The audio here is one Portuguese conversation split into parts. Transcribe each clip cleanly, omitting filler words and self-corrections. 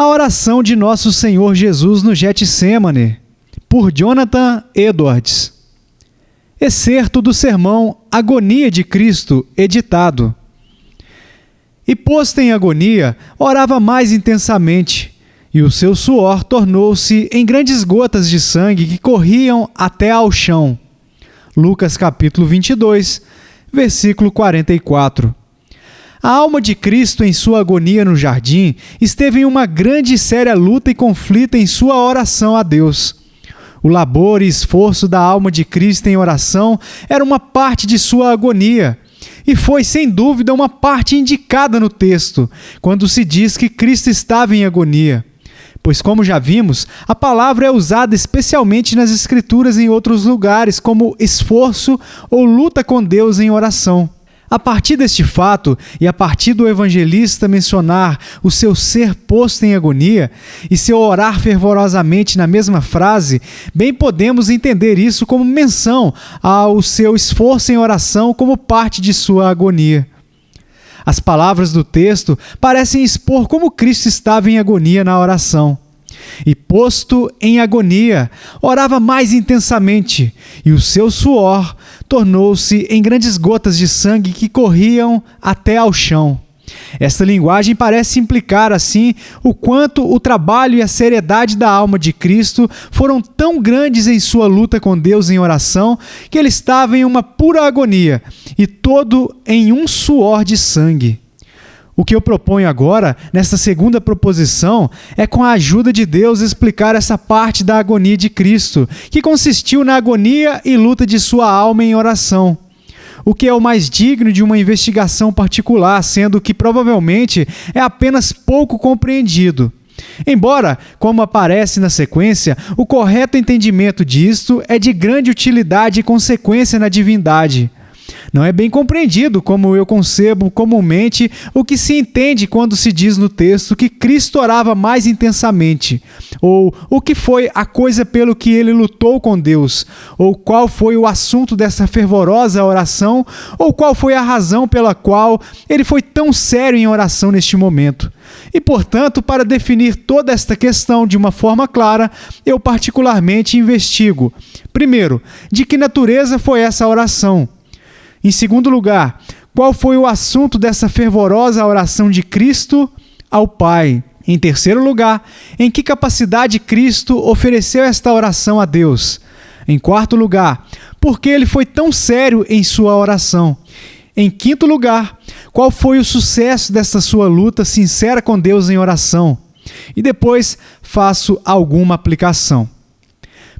A oração de Nosso Senhor Jesus no Getsêmani, por Jonathan Edwards. Excerto do sermão Agonia de Cristo, editado. E posto em agonia, orava mais intensamente, e o seu suor tornou-se em grandes gotas de sangue que corriam até ao chão. Lucas capítulo 22, versículo 44. A alma de Cristo em sua agonia no jardim esteve em uma grande e séria luta e conflito em sua oração a Deus. O labor e esforço da alma de Cristo em oração era uma parte de sua agonia, e foi, sem dúvida, uma parte indicada no texto, quando se diz que Cristo estava em agonia. Pois, como já vimos, a palavra é usada especialmente nas Escrituras em outros lugares, como esforço ou luta com Deus em oração. A partir deste fato, e a partir do evangelista mencionar o seu ser posto em agonia e seu orar fervorosamente na mesma frase, bem podemos entender isso como menção ao seu esforço em oração como parte de sua agonia. As palavras do texto parecem expor como Cristo estava em agonia na oração. E posto em agonia, orava mais intensamente, e o seu suor tornou-se em grandes gotas de sangue que corriam até ao chão. Esta linguagem parece implicar, assim, o quanto o trabalho e a seriedade da alma de Cristo foram tão grandes em sua luta com Deus em oração, que ele estava em uma pura agonia, e todo em um suor de sangue. O que eu proponho agora, nesta segunda proposição, é com a ajuda de Deus explicar essa parte da agonia de Cristo, que consistiu na agonia e luta de sua alma em oração. O que é o mais digno de uma investigação particular, sendo que provavelmente é apenas pouco compreendido. Embora, como aparece na sequência, o correto entendimento disto é de grande utilidade e consequência na divindade. Não é bem compreendido, como eu concebo comumente, o que se entende quando se diz no texto que Cristo orava mais intensamente, ou o que foi a coisa pelo que ele lutou com Deus, ou qual foi o assunto dessa fervorosa oração, ou qual foi a razão pela qual ele foi tão sério em oração neste momento. E, portanto, para definir toda esta questão de uma forma clara, eu particularmente investigo, primeiro, de que natureza foi essa oração? Em segundo lugar, qual foi o assunto dessa fervorosa oração de Cristo ao Pai? Em terceiro lugar, em que capacidade Cristo ofereceu esta oração a Deus? Em quarto lugar, por que ele foi tão sério em sua oração? Em quinto lugar, qual foi o sucesso dessa sua luta sincera com Deus em oração? E depois faço alguma aplicação.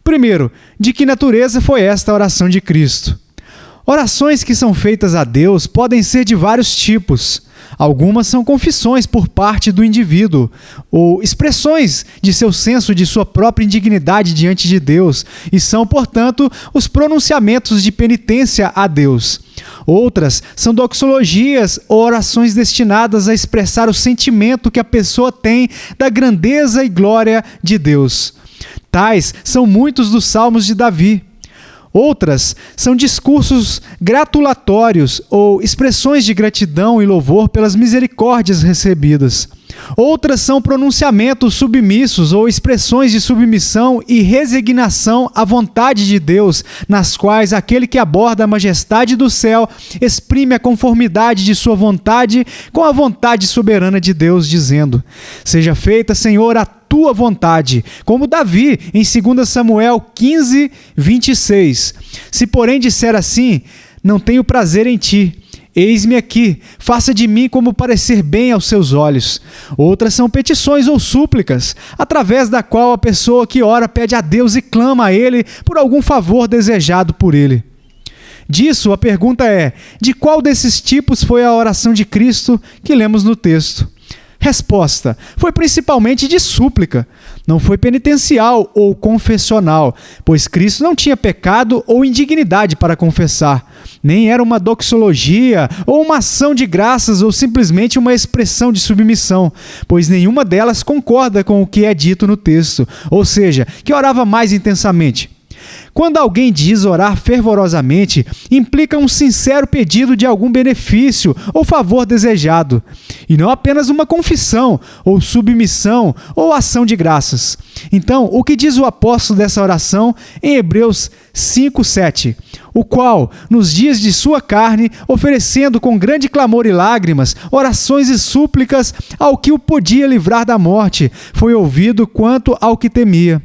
Primeiro, de que natureza foi esta oração de Cristo? Orações que são feitas a Deus podem ser de vários tipos. Algumas são confissões por parte do indivíduo, ou expressões de seu senso de sua própria indignidade diante de Deus, e são, portanto, os pronunciamentos de penitência a Deus. Outras são doxologias ou orações destinadas a expressar o sentimento que a pessoa tem da grandeza e glória de Deus. Tais são muitos dos salmos de Davi. Outras são discursos gratulatórios ou expressões de gratidão e louvor pelas misericórdias recebidas. Outras são pronunciamentos submissos ou expressões de submissão e resignação à vontade de Deus, nas quais aquele que aborda a majestade do céu exprime a conformidade de sua vontade com a vontade soberana de Deus, dizendo: seja feita, Senhor, a tua vontade, como Davi em 2 Samuel 15, 26. Se porém disser assim, não tenho prazer em ti, eis-me aqui, faça de mim como parecer bem aos seus olhos. Outras são petições ou súplicas, através da qual a pessoa que ora pede a Deus e clama a Ele por algum favor desejado por Ele. Disso, a pergunta é, de qual desses tipos foi a oração de Cristo que lemos no texto? Resposta: foi principalmente de súplica, não foi penitencial ou confessional, pois Cristo não tinha pecado ou indignidade para confessar, nem era uma doxologia ou uma ação de graças ou simplesmente uma expressão de submissão, pois nenhuma delas concorda com o que é dito no texto, ou seja, que orava mais intensamente. Quando alguém diz orar fervorosamente, implica um sincero pedido de algum benefício ou favor desejado, e não apenas uma confissão, ou submissão, ou ação de graças. Então, o que diz o apóstolo dessa oração em Hebreus 5:7? O qual, nos dias de sua carne, oferecendo com grande clamor e lágrimas, orações e súplicas ao que o podia livrar da morte, foi ouvido quanto ao que temia.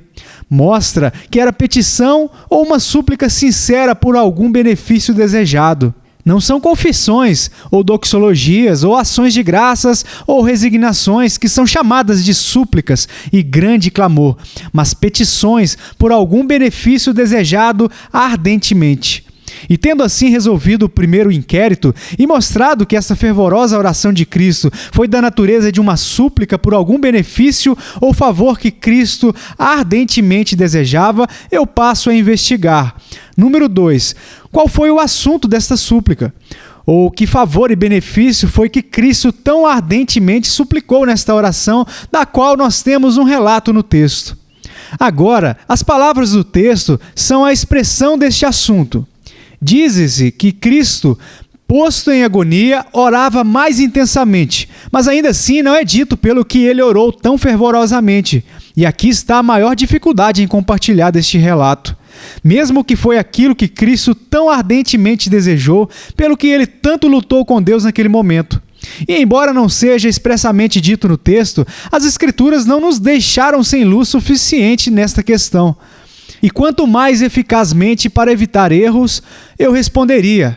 Mostra que era petição ou uma súplica sincera por algum benefício desejado. Não são confissões, ou doxologias, ou ações de graças, ou resignações que são chamadas de súplicas e grande clamor, mas petições por algum benefício desejado ardentemente. E tendo assim resolvido o primeiro inquérito e mostrado que essa fervorosa oração de Cristo foi da natureza de uma súplica por algum benefício ou favor que Cristo ardentemente desejava, eu passo a investigar. Número 2. Qual foi o assunto desta súplica? Ou que favor e benefício foi que Cristo tão ardentemente suplicou nesta oração, da qual nós temos um relato no texto? Agora, as palavras do texto são a expressão deste assunto. Diz-se que Cristo, posto em agonia, orava mais intensamente, mas ainda assim não é dito pelo que ele orou tão fervorosamente. E aqui está a maior dificuldade em compartilhar deste relato. Mesmo que foi aquilo que Cristo tão ardentemente desejou, pelo que ele tanto lutou com Deus naquele momento. E embora não seja expressamente dito no texto, as Escrituras não nos deixaram sem luz suficiente nesta questão. E quanto mais eficazmente para evitar erros, eu responderia: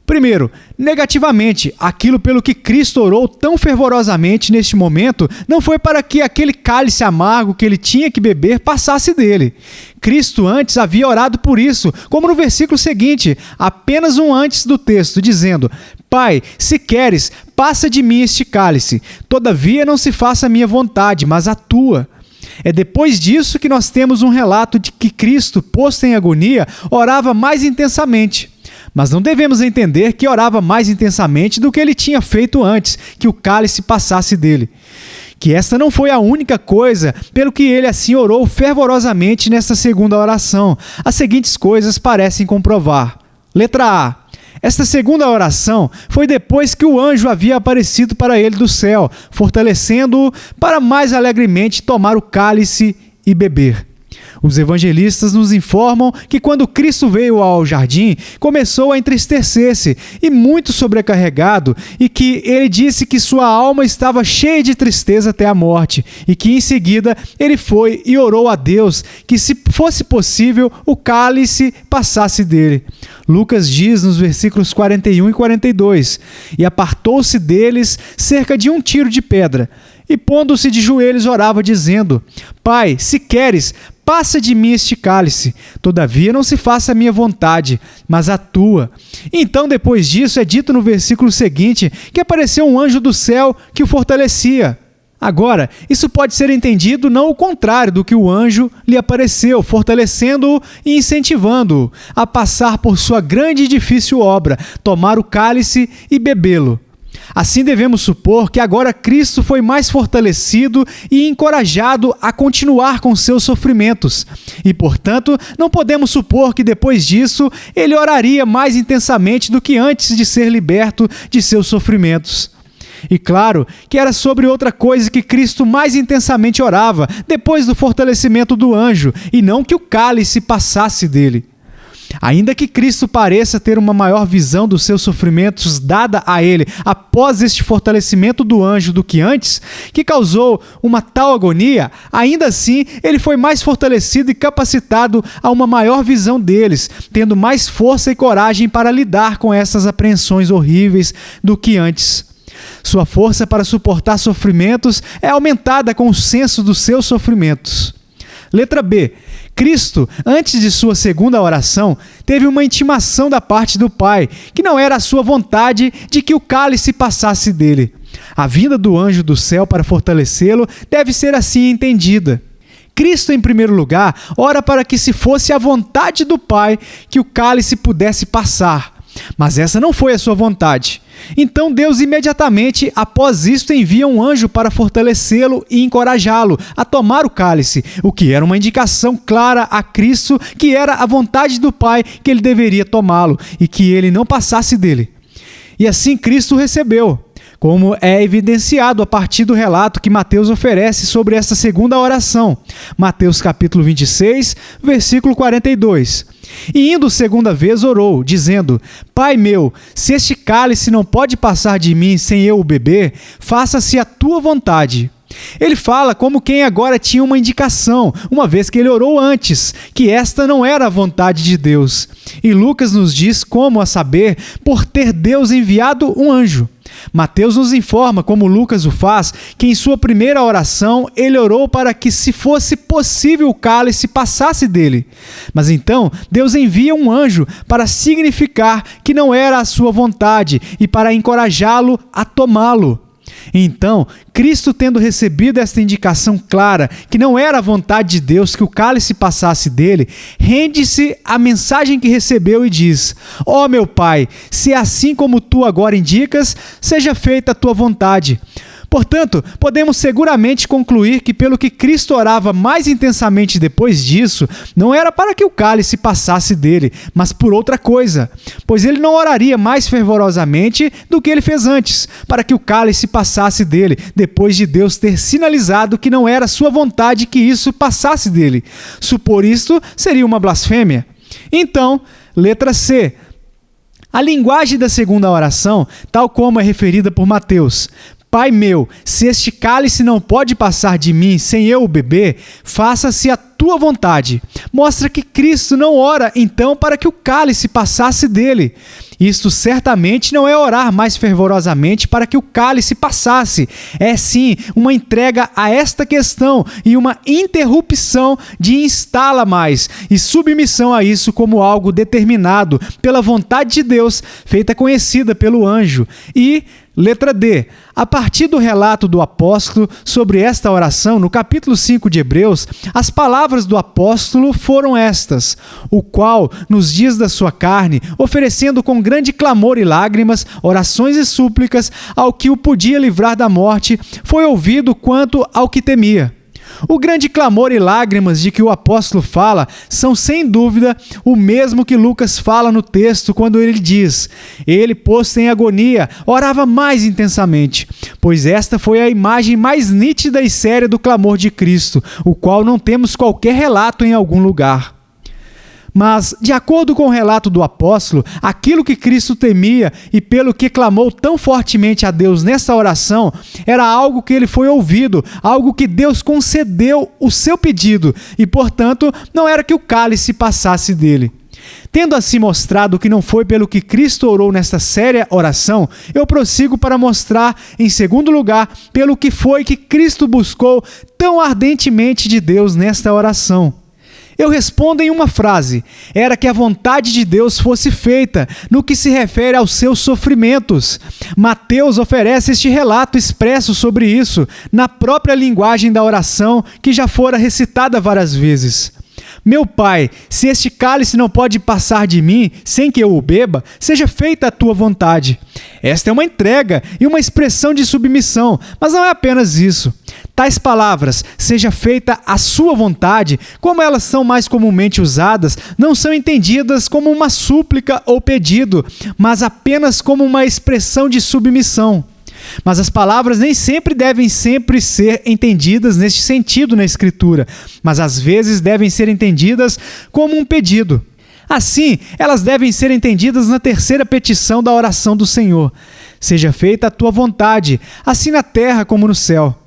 primeiro, negativamente, aquilo pelo que Cristo orou tão fervorosamente neste momento não foi para que aquele cálice amargo que ele tinha que beber passasse dele. Cristo antes havia orado por isso, como no versículo seguinte, apenas um antes do texto, dizendo: Pai, se queres, passa de mim este cálice, todavia não se faça a minha vontade, mas a tua. É depois disso que nós temos um relato de que Cristo, posto em agonia, orava mais intensamente. Mas não devemos entender que orava mais intensamente do que ele tinha feito antes que o cálice passasse dele. Que esta não foi a única coisa pelo que ele assim orou fervorosamente nesta segunda oração. As seguintes coisas parecem comprovar. Letra A. Esta segunda oração foi depois que o anjo havia aparecido para ele do céu, fortalecendo-o para mais alegremente tomar o cálice e beber. Os evangelistas nos informam que quando Cristo veio ao jardim, começou a entristecer-se e muito sobrecarregado, e que ele disse que sua alma estava cheia de tristeza até a morte, e que em seguida ele foi e orou a Deus que, se fosse possível, o cálice passasse dele. Lucas diz nos versículos 41 e 42, e apartou-se deles cerca de 1 tiro de pedra, e pondo-se de joelhos orava dizendo: Pai, se queres, passa de mim este cálice, todavia não se faça a minha vontade, mas a tua. Então, depois disso, é dito no versículo seguinte que apareceu um anjo do céu que o fortalecia. Agora, isso pode ser entendido não o contrário do que o anjo lhe apareceu, fortalecendo-o e incentivando-o a passar por sua grande e difícil obra, tomar o cálice e bebê-lo. Assim devemos supor que agora Cristo foi mais fortalecido e encorajado a continuar com seus sofrimentos. E, portanto, não podemos supor que depois disso ele oraria mais intensamente do que antes de ser liberto de seus sofrimentos. E claro que era sobre outra coisa que Cristo mais intensamente orava depois do fortalecimento do anjo, e não que o cálice passasse dele. Ainda que Cristo pareça ter uma maior visão dos seus sofrimentos dada a ele após este fortalecimento do anjo do que antes, que causou uma tal agonia, ainda assim ele foi mais fortalecido e capacitado a uma maior visão deles, tendo mais força e coragem para lidar com essas apreensões horríveis do que antes. Sua força para suportar sofrimentos é aumentada com o senso dos seus sofrimentos. Letra B. Cristo, antes de sua segunda oração, teve uma intimação da parte do Pai, que não era a sua vontade de que o cálice passasse dele. A vinda do anjo do céu para fortalecê-lo deve ser assim entendida. Cristo, em primeiro lugar, ora para que se fosse a vontade do Pai que o cálice pudesse passar. Mas essa não foi a sua vontade. Então Deus imediatamente após isto envia um anjo para fortalecê-lo e encorajá-lo a tomar o cálice, o que era uma indicação clara a Cristo que era a vontade do Pai que ele deveria tomá-lo e que ele não passasse dele. E assim Cristo recebeu, como é evidenciado a partir do relato que Mateus oferece sobre esta segunda oração. Mateus capítulo 26, versículo 42. E indo segunda vez orou, dizendo: Pai meu, se este cálice não pode passar de mim sem eu o beber, faça-se a tua vontade. Ele fala como quem agora tinha uma indicação, uma vez que ele orou antes, que esta não era a vontade de Deus. E Lucas nos diz como a saber, por ter Deus enviado um anjo. Mateus nos informa, como Lucas o faz, que em sua primeira oração ele orou para que, se fosse possível, o cálice passasse dele. Mas então Deus envia um anjo para significar que não era a sua vontade e para encorajá-lo a tomá-lo. Então, Cristo, tendo recebido esta indicação clara que não era a vontade de Deus que o cálice passasse dele, rende-se à mensagem que recebeu e diz: Ó meu Pai, se é assim como tu agora indicas, seja feita a tua vontade. Portanto, podemos seguramente concluir que pelo que Cristo orava mais intensamente depois disso, não era para que o cálice passasse dele, mas por outra coisa, pois ele não oraria mais fervorosamente do que ele fez antes, para que o cálice passasse dele, depois de Deus ter sinalizado que não era sua vontade que isso passasse dele. Supor isto seria uma blasfêmia. Então, letra C. A linguagem da segunda oração, tal como é referida por Mateus: Pai meu, se este cálice não pode passar de mim sem eu o beber, faça-se a tua vontade. Mostra que Cristo não ora, então, para que o cálice passasse dele. Isto certamente não é orar mais fervorosamente para que o cálice passasse. É sim uma entrega a esta questão e uma interrupção de instá-la mais e submissão a isso como algo determinado pela vontade de Deus, feita conhecida pelo anjo. E letra D. A partir do relato do apóstolo sobre esta oração, no capítulo 5 de Hebreus, as palavras do apóstolo foram estas: o qual, nos dias da sua carne, oferecendo com grande clamor e lágrimas, orações e súplicas, ao que o podia livrar da morte, foi ouvido quanto ao que temia. O grande clamor e lágrimas de que o apóstolo fala são, sem dúvida, o mesmo que Lucas fala no texto quando ele diz: ele, posto em agonia, orava mais intensamente, pois esta foi a imagem mais nítida e séria do clamor de Cristo, o qual não temos qualquer relato em algum lugar. Mas, de acordo com o relato do apóstolo, aquilo que Cristo temia e pelo que clamou tão fortemente a Deus nesta oração era algo que ele foi ouvido, algo que Deus concedeu o seu pedido e, portanto, não era que o cálice passasse dele. Tendo assim mostrado que não foi pelo que Cristo orou nesta séria oração, eu prossigo para mostrar, em segundo lugar, pelo que foi que Cristo buscou tão ardentemente de Deus nesta oração. Eu respondo em uma frase: era que a vontade de Deus fosse feita no que se refere aos seus sofrimentos. Mateus oferece este relato expresso sobre isso na própria linguagem da oração que já fora recitada várias vezes. Meu Pai, se este cálice não pode passar de mim sem que eu o beba, seja feita a tua vontade. Esta é uma entrega e uma expressão de submissão, mas não é apenas isso. Tais palavras, seja feita a sua vontade, como elas são mais comumente usadas, não são entendidas como uma súplica ou pedido, mas apenas como uma expressão de submissão. Mas as palavras nem sempre devem ser entendidas neste sentido na Escritura, mas às vezes devem ser entendidas como um pedido. Assim, elas devem ser entendidas na terceira petição da oração do Senhor: seja feita a tua vontade, assim na terra como no céu.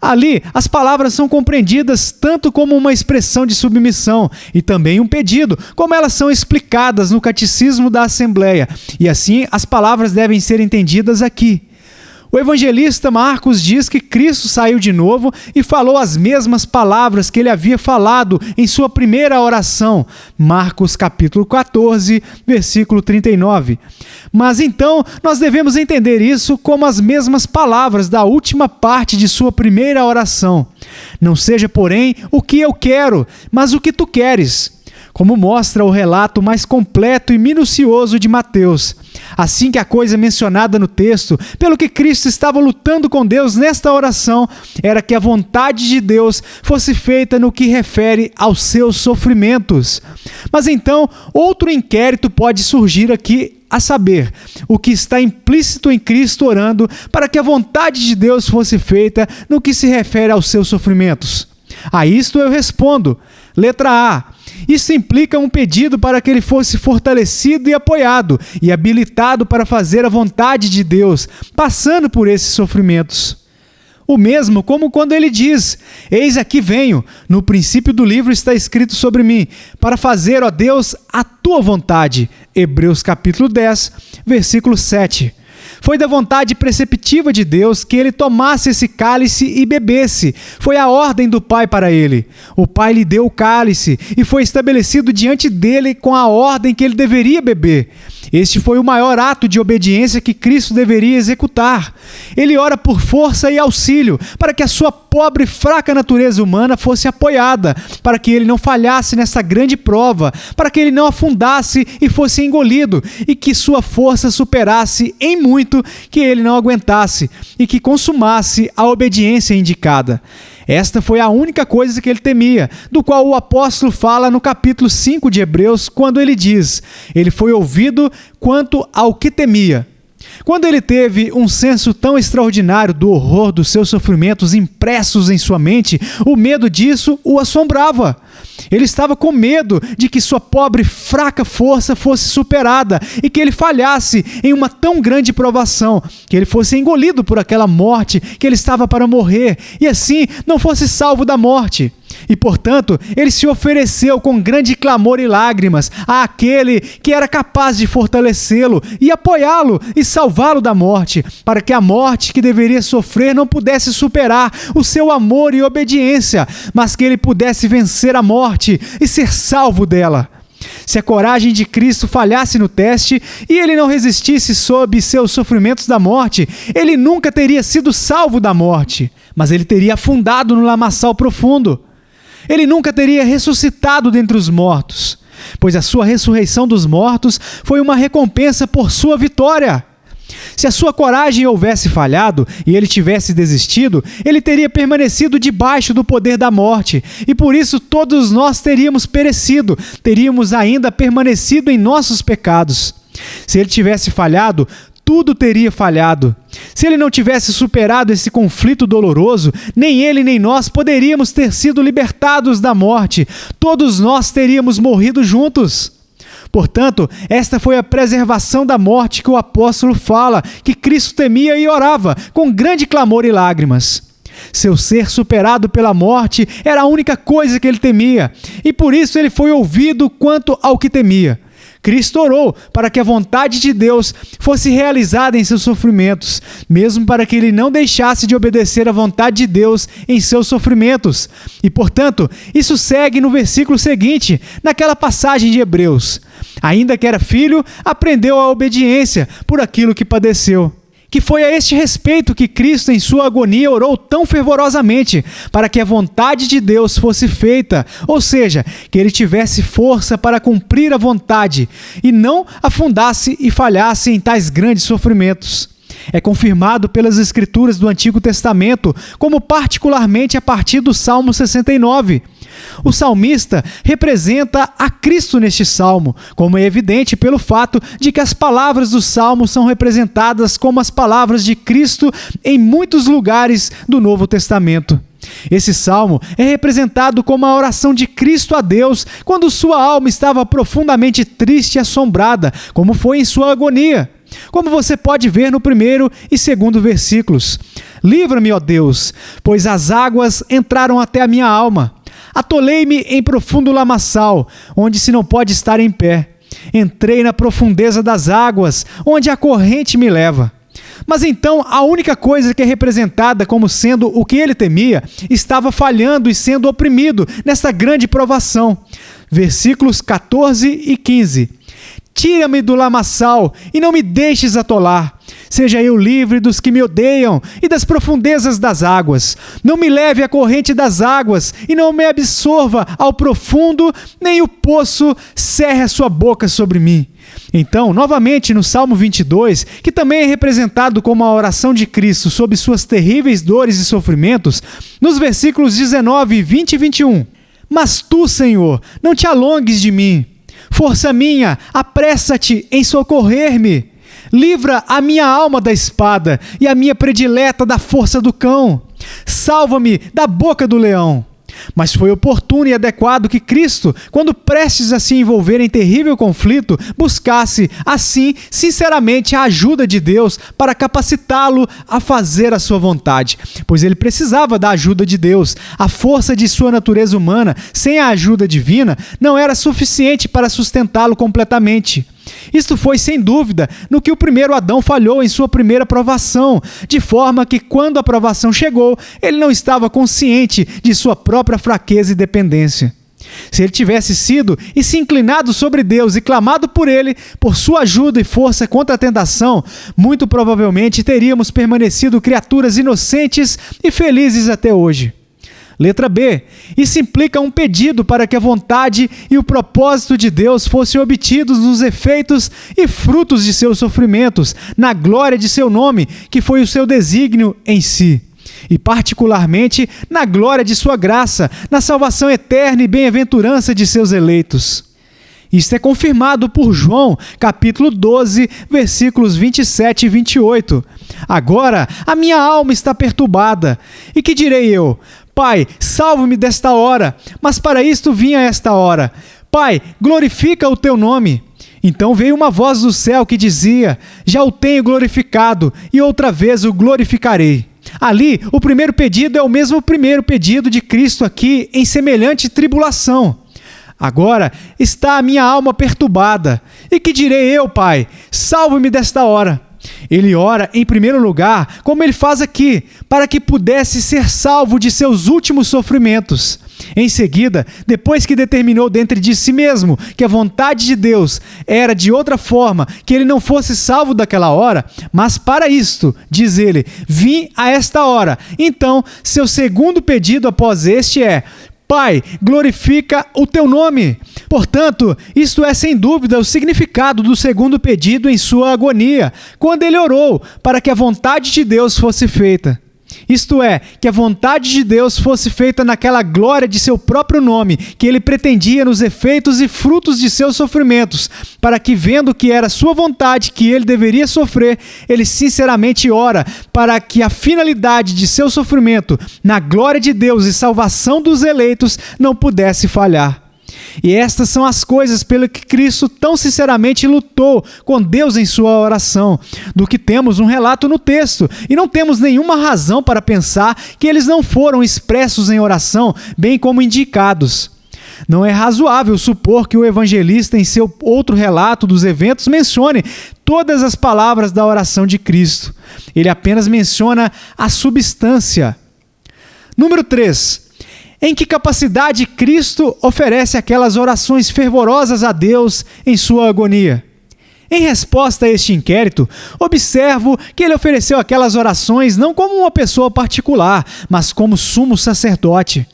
Ali, as palavras são compreendidas tanto como uma expressão de submissão e também um pedido, como elas são explicadas no Catecismo da Assembleia, e assim as palavras devem ser entendidas aqui. O evangelista Marcos diz que Cristo saiu de novo e falou as mesmas palavras que ele havia falado em sua primeira oração. Marcos capítulo 14, versículo 39. Mas então nós devemos entender isso como as mesmas palavras da última parte de sua primeira oração. Não seja, porém, o que eu quero, mas o que tu queres. como mostra o relato mais completo e minucioso de Mateus. Assim que a coisa mencionada no texto, pelo que Cristo estava lutando com Deus nesta oração, era que a vontade de Deus fosse feita no que refere aos seus sofrimentos. Mas então, outro inquérito pode surgir aqui, a saber, o que está implícito em Cristo orando para que a vontade de Deus fosse feita no que se refere aos seus sofrimentos. A isto eu respondo. Letra A. Isso implica um pedido para que ele fosse fortalecido e apoiado e habilitado para fazer a vontade de Deus, passando por esses sofrimentos. O mesmo como quando ele diz: eis aqui venho, no princípio do livro está escrito sobre mim, para fazer, ó Deus, a tua vontade. Hebreus capítulo 10, versículo 7. Foi da vontade preceptiva de Deus que ele tomasse esse cálice e bebesse. Foi a ordem do Pai para ele. O Pai lhe deu o cálice e foi estabelecido diante dele com a ordem que ele deveria beber. Este foi o maior ato de obediência que Cristo deveria executar. Ele ora por força e auxílio, para que a sua pobre e fraca natureza humana fosse apoiada, para que ele não falhasse nessa grande prova, para que ele não afundasse e fosse engolido, e que sua força superasse em muito que ele não aguentasse, e que consumasse a obediência indicada. Esta foi a única coisa que ele temia, do qual o apóstolo fala no capítulo 5 de Hebreus, quando ele diz: ele foi ouvido quanto ao que temia. Quando ele teve um senso tão extraordinário do horror dos seus sofrimentos impressos em sua mente, o medo disso o assombrava. Ele estava com medo de que sua pobre e fraca força fosse superada e que ele falhasse em uma tão grande provação, que ele fosse engolido por aquela morte, que ele estava para morrer, e assim não fosse salvo da morte. E, portanto, ele se ofereceu com grande clamor e lágrimas àquele que era capaz de fortalecê-lo e apoiá-lo e salvá-lo da morte, para que a morte que deveria sofrer não pudesse superar o seu amor e obediência, mas que ele pudesse vencer a morte e ser salvo dela. Se a coragem de Cristo falhasse no teste e ele não resistisse sob seus sofrimentos da morte, ele nunca teria sido salvo da morte, mas ele teria afundado no lamaçal profundo. Ele nunca teria ressuscitado dentre os mortos, pois a sua ressurreição dos mortos foi uma recompensa por sua vitória. Se a sua coragem houvesse falhado e ele tivesse desistido, ele teria permanecido debaixo do poder da morte, e por isso todos nós teríamos perecido, teríamos ainda permanecido em nossos pecados. Se ele tivesse falhado, tudo teria falhado. Se ele não tivesse superado esse conflito doloroso, nem ele nem nós poderíamos ter sido libertados da morte. Todos nós teríamos morrido juntos. Portanto, esta foi a preservação da morte que o apóstolo fala, que Cristo temia e orava, com grande clamor e lágrimas. Seu ser superado pela morte era a única coisa que ele temia, e por isso ele foi ouvido quanto ao que temia. Cristo orou para que a vontade de Deus fosse realizada em seus sofrimentos, mesmo para que ele não deixasse de obedecer à vontade de Deus em seus sofrimentos. E, portanto, isso segue no versículo seguinte, naquela passagem de Hebreus. Ainda que era filho, aprendeu a obediência por aquilo que padeceu. Que foi a este respeito que Cristo, em sua agonia, orou tão fervorosamente, para que a vontade de Deus fosse feita, ou seja, que ele tivesse força para cumprir a vontade, e não afundasse e falhasse em tais grandes sofrimentos. É confirmado pelas Escrituras do Antigo Testamento, como particularmente a partir do Salmo 69. O salmista representa a Cristo neste salmo, como é evidente pelo fato de que as palavras do salmo são representadas como as palavras de Cristo em muitos lugares do Novo Testamento. Esse salmo é representado como a oração de Cristo a Deus quando sua alma estava profundamente triste e assombrada, como foi em sua agonia. Como você pode ver no 1º e 2º versículos. Livra-me, ó Deus, pois as águas entraram até a minha alma. Atolei-me em profundo lamaçal, onde se não pode estar em pé. Entrei na profundeza das águas, onde a corrente me leva. Mas então a única coisa que é representada como sendo o que ele temia, estava falhando e sendo oprimido nesta grande provação. Versículos 14 e 15. Tira-me do lamaçal e não me deixes atolar. Seja eu livre dos que me odeiam e das profundezas das águas. Não me leve à corrente das águas e não me absorva ao profundo, nem o poço cerre a sua boca sobre mim. Então, novamente no Salmo 22, que também é representado como a oração de Cristo sob suas terríveis dores e sofrimentos, nos versículos 19, 20 e 21. Mas tu, Senhor, não te alongues de mim. Força minha, apressa-te em socorrer-me. Livra a minha alma da espada e a minha predileta da força do cão. Salva-me da boca do leão. Mas foi oportuno e adequado que Cristo, quando prestes a se envolver em terrível conflito, buscasse, assim, sinceramente, a ajuda de Deus para capacitá-lo a fazer a sua vontade, pois ele precisava da ajuda de Deus. A força de sua natureza humana, sem a ajuda divina, não era suficiente para sustentá-lo completamente. Isto foi, sem dúvida, no que o primeiro Adão falhou em sua primeira provação, de forma que, quando a provação chegou, ele não estava consciente de sua própria fraqueza e dependência. Se ele tivesse sido e se inclinado sobre Deus e clamado por ele, por sua ajuda e força contra a tentação, muito provavelmente teríamos permanecido criaturas inocentes e felizes até hoje. Letra B. Isso implica um pedido para que a vontade e o propósito de Deus fossem obtidos nos efeitos e frutos de seus sofrimentos, na glória de seu nome, que foi o seu desígnio em si, e particularmente na glória de sua graça, na salvação eterna e bem-aventurança de seus eleitos. Isto é confirmado por João, capítulo 12, versículos 27 e 28. Agora a minha alma está perturbada. E que direi eu? Pai, salve-me desta hora. Mas para isto vim a esta hora. Pai, glorifica o teu nome. Então veio uma voz do céu que dizia: já o tenho glorificado, e outra vez o glorificarei. Ali, o primeiro pedido é o mesmo primeiro pedido de Cristo aqui em semelhante tribulação. Agora está a minha alma perturbada. E que direi eu, Pai? Salve-me desta hora. Ele ora, em primeiro lugar, como ele faz aqui, para que pudesse ser salvo de seus últimos sofrimentos. Em seguida, depois que determinou dentro de si mesmo que a vontade de Deus era de outra forma, que ele não fosse salvo daquela hora, mas para isto, diz ele, vim a esta hora. Então, seu segundo pedido após este é: Pai, glorifica o teu nome. Portanto, isto é sem dúvida o significado do segundo pedido em sua agonia, quando ele orou para que a vontade de Deus fosse feita. Isto é, que a vontade de Deus fosse feita naquela glória de seu próprio nome, que ele pretendia nos efeitos e frutos de seus sofrimentos, para que, vendo que era sua vontade que ele deveria sofrer, ele sinceramente ora para que a finalidade de seu sofrimento, na glória de Deus e salvação dos eleitos, não pudesse falhar. E estas são as coisas pelo que Cristo tão sinceramente lutou com Deus em sua oração, do que temos um relato no texto, e não temos nenhuma razão para pensar que eles não foram expressos em oração, bem como indicados. Não é razoável supor que o evangelista, em seu outro relato dos eventos, mencione todas as palavras da oração de Cristo. Ele apenas menciona a substância. Número 3. Em que capacidade Cristo oferece aquelas orações fervorosas a Deus em sua agonia? Em resposta a este inquérito, observo que ele ofereceu aquelas orações não como uma pessoa particular, mas como sumo sacerdote.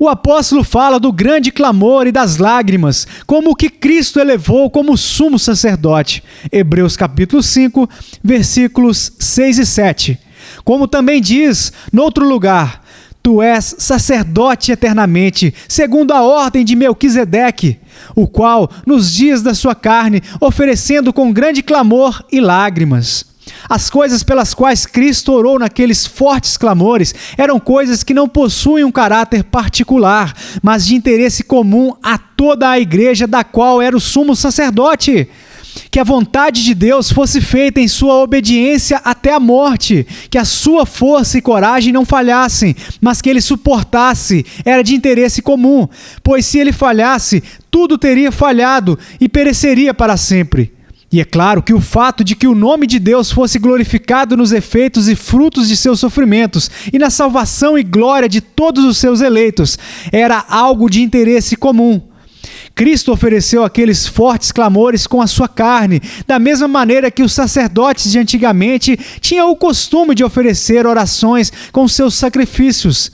O apóstolo fala do grande clamor e das lágrimas, como o que Cristo elevou como sumo sacerdote. Hebreus capítulo 5, versículos 6 e 7. Como também diz, noutro lugar: Tu és sacerdote eternamente, segundo a ordem de Melquisedeque, o qual, nos dias da sua carne, oferecendo com grande clamor e lágrimas. As coisas pelas quais Cristo orou naqueles fortes clamores eram coisas que não possuem um caráter particular, mas de interesse comum a toda a igreja da qual era o sumo sacerdote. Que a vontade de Deus fosse feita em sua obediência até a morte, que a sua força e coragem não falhassem, mas que ele suportasse, era de interesse comum, pois se ele falhasse, tudo teria falhado e pereceria para sempre. E é claro que o fato de que o nome de Deus fosse glorificado nos efeitos e frutos de seus sofrimentos e na salvação e glória de todos os seus eleitos era algo de interesse comum. Cristo ofereceu aqueles fortes clamores com a sua carne, da mesma maneira que os sacerdotes de antigamente tinham o costume de oferecer orações com seus sacrifícios.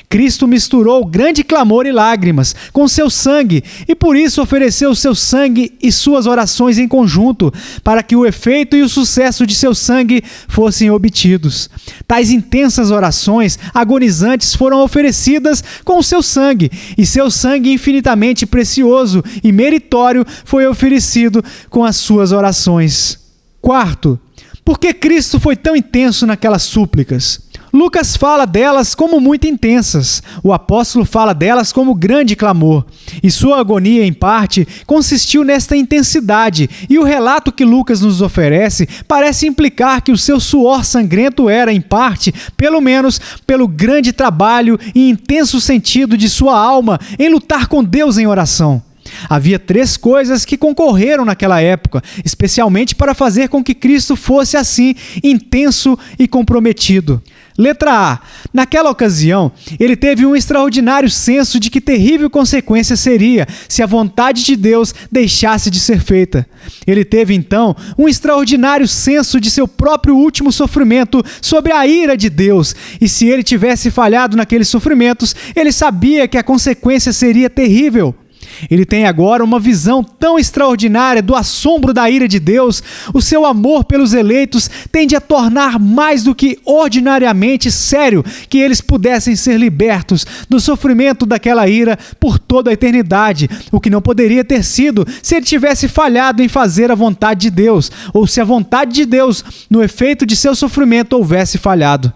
Cristo misturou grande clamor e lágrimas com seu sangue e por isso ofereceu seu sangue e suas orações em conjunto, para que o efeito e o sucesso de seu sangue fossem obtidos. Tais intensas orações agonizantes foram oferecidas com seu sangue, e seu sangue infinitamente precioso e meritório foi oferecido com as suas orações. Quarto, por que Cristo foi tão intenso naquelas súplicas? Lucas fala delas como muito intensas, o apóstolo fala delas como grande clamor, e sua agonia, em parte, consistiu nesta intensidade, e o relato que Lucas nos oferece parece implicar que o seu suor sangrento era, em parte, pelo menos, pelo grande trabalho e intenso sentido de sua alma em lutar com Deus em oração. Havia 3 coisas que concorreram naquela época, especialmente para fazer com que Cristo fosse assim intenso e comprometido. Letra A. Naquela ocasião, ele teve um extraordinário senso de que terrível consequência seria se a vontade de Deus deixasse de ser feita. Ele teve, então, um extraordinário senso de seu próprio último sofrimento sobre a ira de Deus, e se ele tivesse falhado naqueles sofrimentos, ele sabia que a consequência seria terrível. Ele tem agora uma visão tão extraordinária do assombro da ira de Deus, o seu amor pelos eleitos tende a tornar mais do que ordinariamente sério que eles pudessem ser libertos do sofrimento daquela ira por toda a eternidade, o que não poderia ter sido se ele tivesse falhado em fazer a vontade de Deus, ou se a vontade de Deus, no efeito de seu sofrimento, houvesse falhado.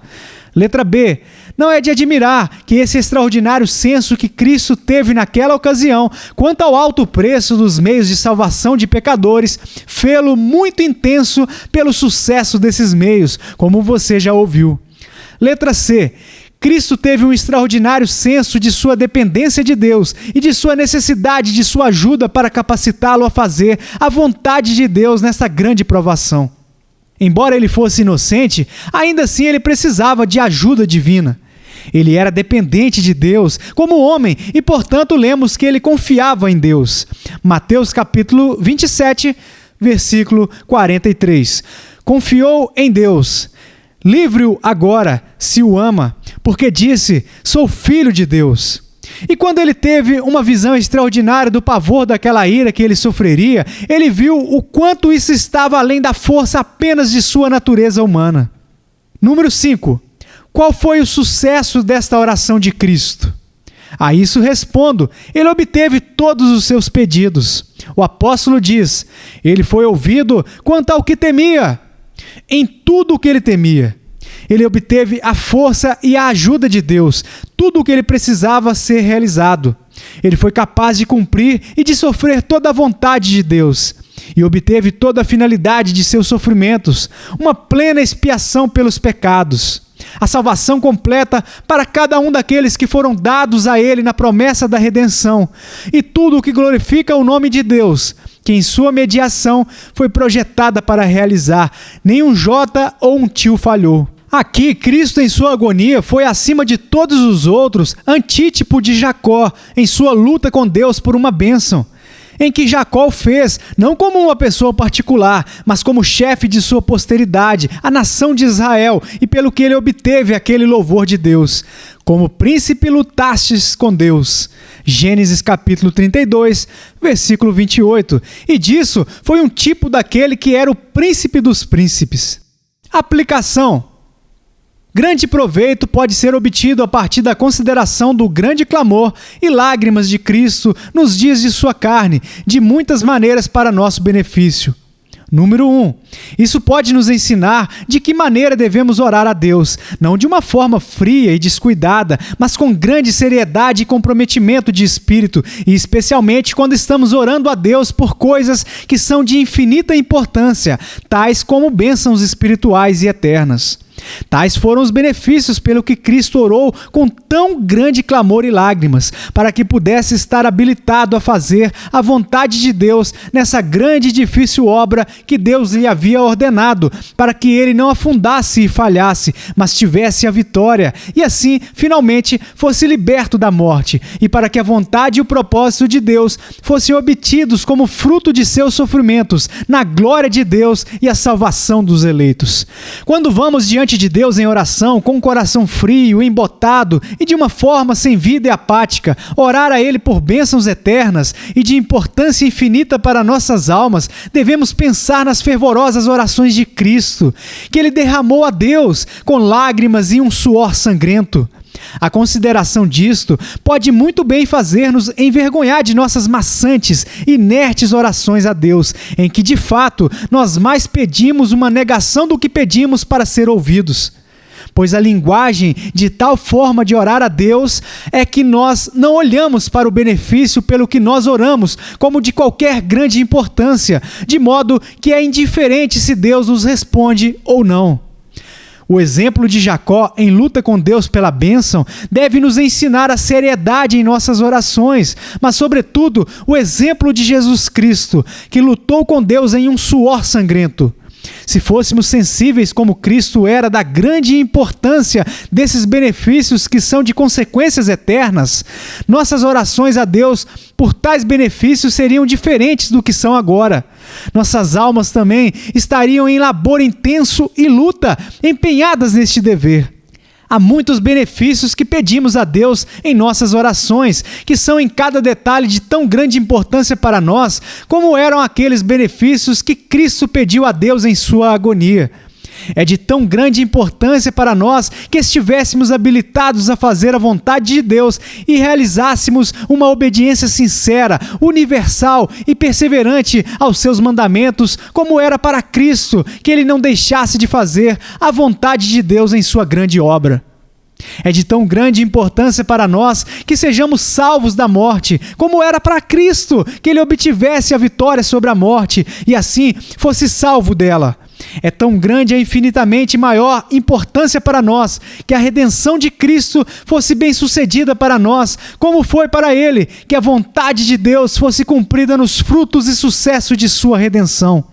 Letra B. Não é de admirar que esse extraordinário senso que Cristo teve naquela ocasião, quanto ao alto preço dos meios de salvação de pecadores, fê-lo muito intenso pelo sucesso desses meios, como você já ouviu. Letra C. Cristo teve um extraordinário senso de sua dependência de Deus e de sua necessidade de sua ajuda para capacitá-lo a fazer a vontade de Deus nessa grande provação. Embora ele fosse inocente, ainda assim ele precisava de ajuda divina. Ele era dependente de Deus como homem e, portanto, lemos que ele confiava em Deus. Mateus capítulo 27, versículo 43. Confiou em Deus. Livre-o agora, se o ama, porque disse, sou filho de Deus. E quando ele teve uma visão extraordinária do pavor daquela ira que ele sofreria, ele viu o quanto isso estava além da força apenas de sua natureza humana. Número 5. Qual foi o sucesso desta oração de Cristo? A isso respondo, ele obteve todos os seus pedidos. O apóstolo diz, ele foi ouvido quanto ao que temia. Em tudo o que ele temia, ele obteve a força e a ajuda de Deus, tudo o que ele precisava ser realizado. Ele foi capaz de cumprir e de sofrer toda a vontade de Deus, e obteve toda a finalidade de seus sofrimentos, uma plena expiação pelos pecados, a salvação completa para cada um daqueles que foram dados a ele na promessa da redenção, e tudo o que glorifica o nome de Deus, que em sua mediação foi projetada para realizar. Nenhum jota ou um tio falhou. Aqui, Cristo em sua agonia foi acima de todos os outros, antítipo de Jacó, em sua luta com Deus por uma bênção, em que Jacó fez, não como uma pessoa particular, mas como chefe de sua posteridade, a nação de Israel, e pelo que ele obteve aquele louvor de Deus. Como príncipe lutastes com Deus. Gênesis capítulo 32, versículo 28. E disso foi um tipo daquele que era o príncipe dos príncipes. Aplicação. Grande proveito pode ser obtido a partir da consideração do grande clamor e lágrimas de Cristo nos dias de sua carne, de muitas maneiras para nosso benefício. Número 1. Isso pode nos ensinar de que maneira devemos orar a Deus, não de uma forma fria e descuidada, mas com grande seriedade e comprometimento de espírito, e especialmente quando estamos orando a Deus por coisas que são de infinita importância, tais como bênçãos espirituais e eternas. Tais foram os benefícios pelo que Cristo orou com tão grande clamor e lágrimas, para que pudesse estar habilitado a fazer a vontade de Deus nessa grande e difícil obra que Deus lhe havia ordenado, para que ele não afundasse e falhasse, mas tivesse a vitória, e assim, finalmente, fosse liberto da morte, e para que a vontade e o propósito de Deus fossem obtidos como fruto de seus sofrimentos, na glória de Deus e a salvação dos eleitos. Quando vamos diante de Deus em oração, com um coração frio, embotado e de uma forma sem vida e apática, orar a Ele por bênçãos eternas e de importância infinita para nossas almas, devemos pensar nas fervorosas orações de Cristo, que Ele derramou a Deus com lágrimas e um suor sangrento. A consideração disto pode muito bem fazer-nos envergonhar de nossas maçantes, inertes orações a Deus, em que, de fato, nós mais pedimos uma negação do que pedimos para ser ouvidos. Pois a linguagem de tal forma de orar a Deus é que nós não olhamos para o benefício pelo que nós oramos como de qualquer grande importância, de modo que é indiferente se Deus nos responde ou não. O exemplo de Jacó em luta com Deus pela bênção deve nos ensinar a seriedade em nossas orações, mas, sobretudo, o exemplo de Jesus Cristo, que lutou com Deus em um suor sangrento. Se fôssemos sensíveis como Cristo era da grande importância desses benefícios que são de consequências eternas, nossas orações a Deus por tais benefícios seriam diferentes do que são agora. Nossas almas também estariam em labor intenso e luta, empenhadas neste dever. Há muitos benefícios que pedimos a Deus em nossas orações, que são em cada detalhe de tão grande importância para nós, como eram aqueles benefícios que Cristo pediu a Deus em sua agonia. É de tão grande importância para nós que estivéssemos habilitados a fazer a vontade de Deus e realizássemos uma obediência sincera, universal e perseverante aos seus mandamentos, como era para Cristo, que ele não deixasse de fazer a vontade de Deus em sua grande obra. É de tão grande importância para nós que sejamos salvos da morte, como era para Cristo, que ele obtivesse a vitória sobre a morte e assim fosse salvo dela. É tão grande a infinitamente maior importância para nós que a redenção de Cristo fosse bem-sucedida para nós, como foi para ele, que a vontade de Deus fosse cumprida nos frutos e sucesso de sua redenção.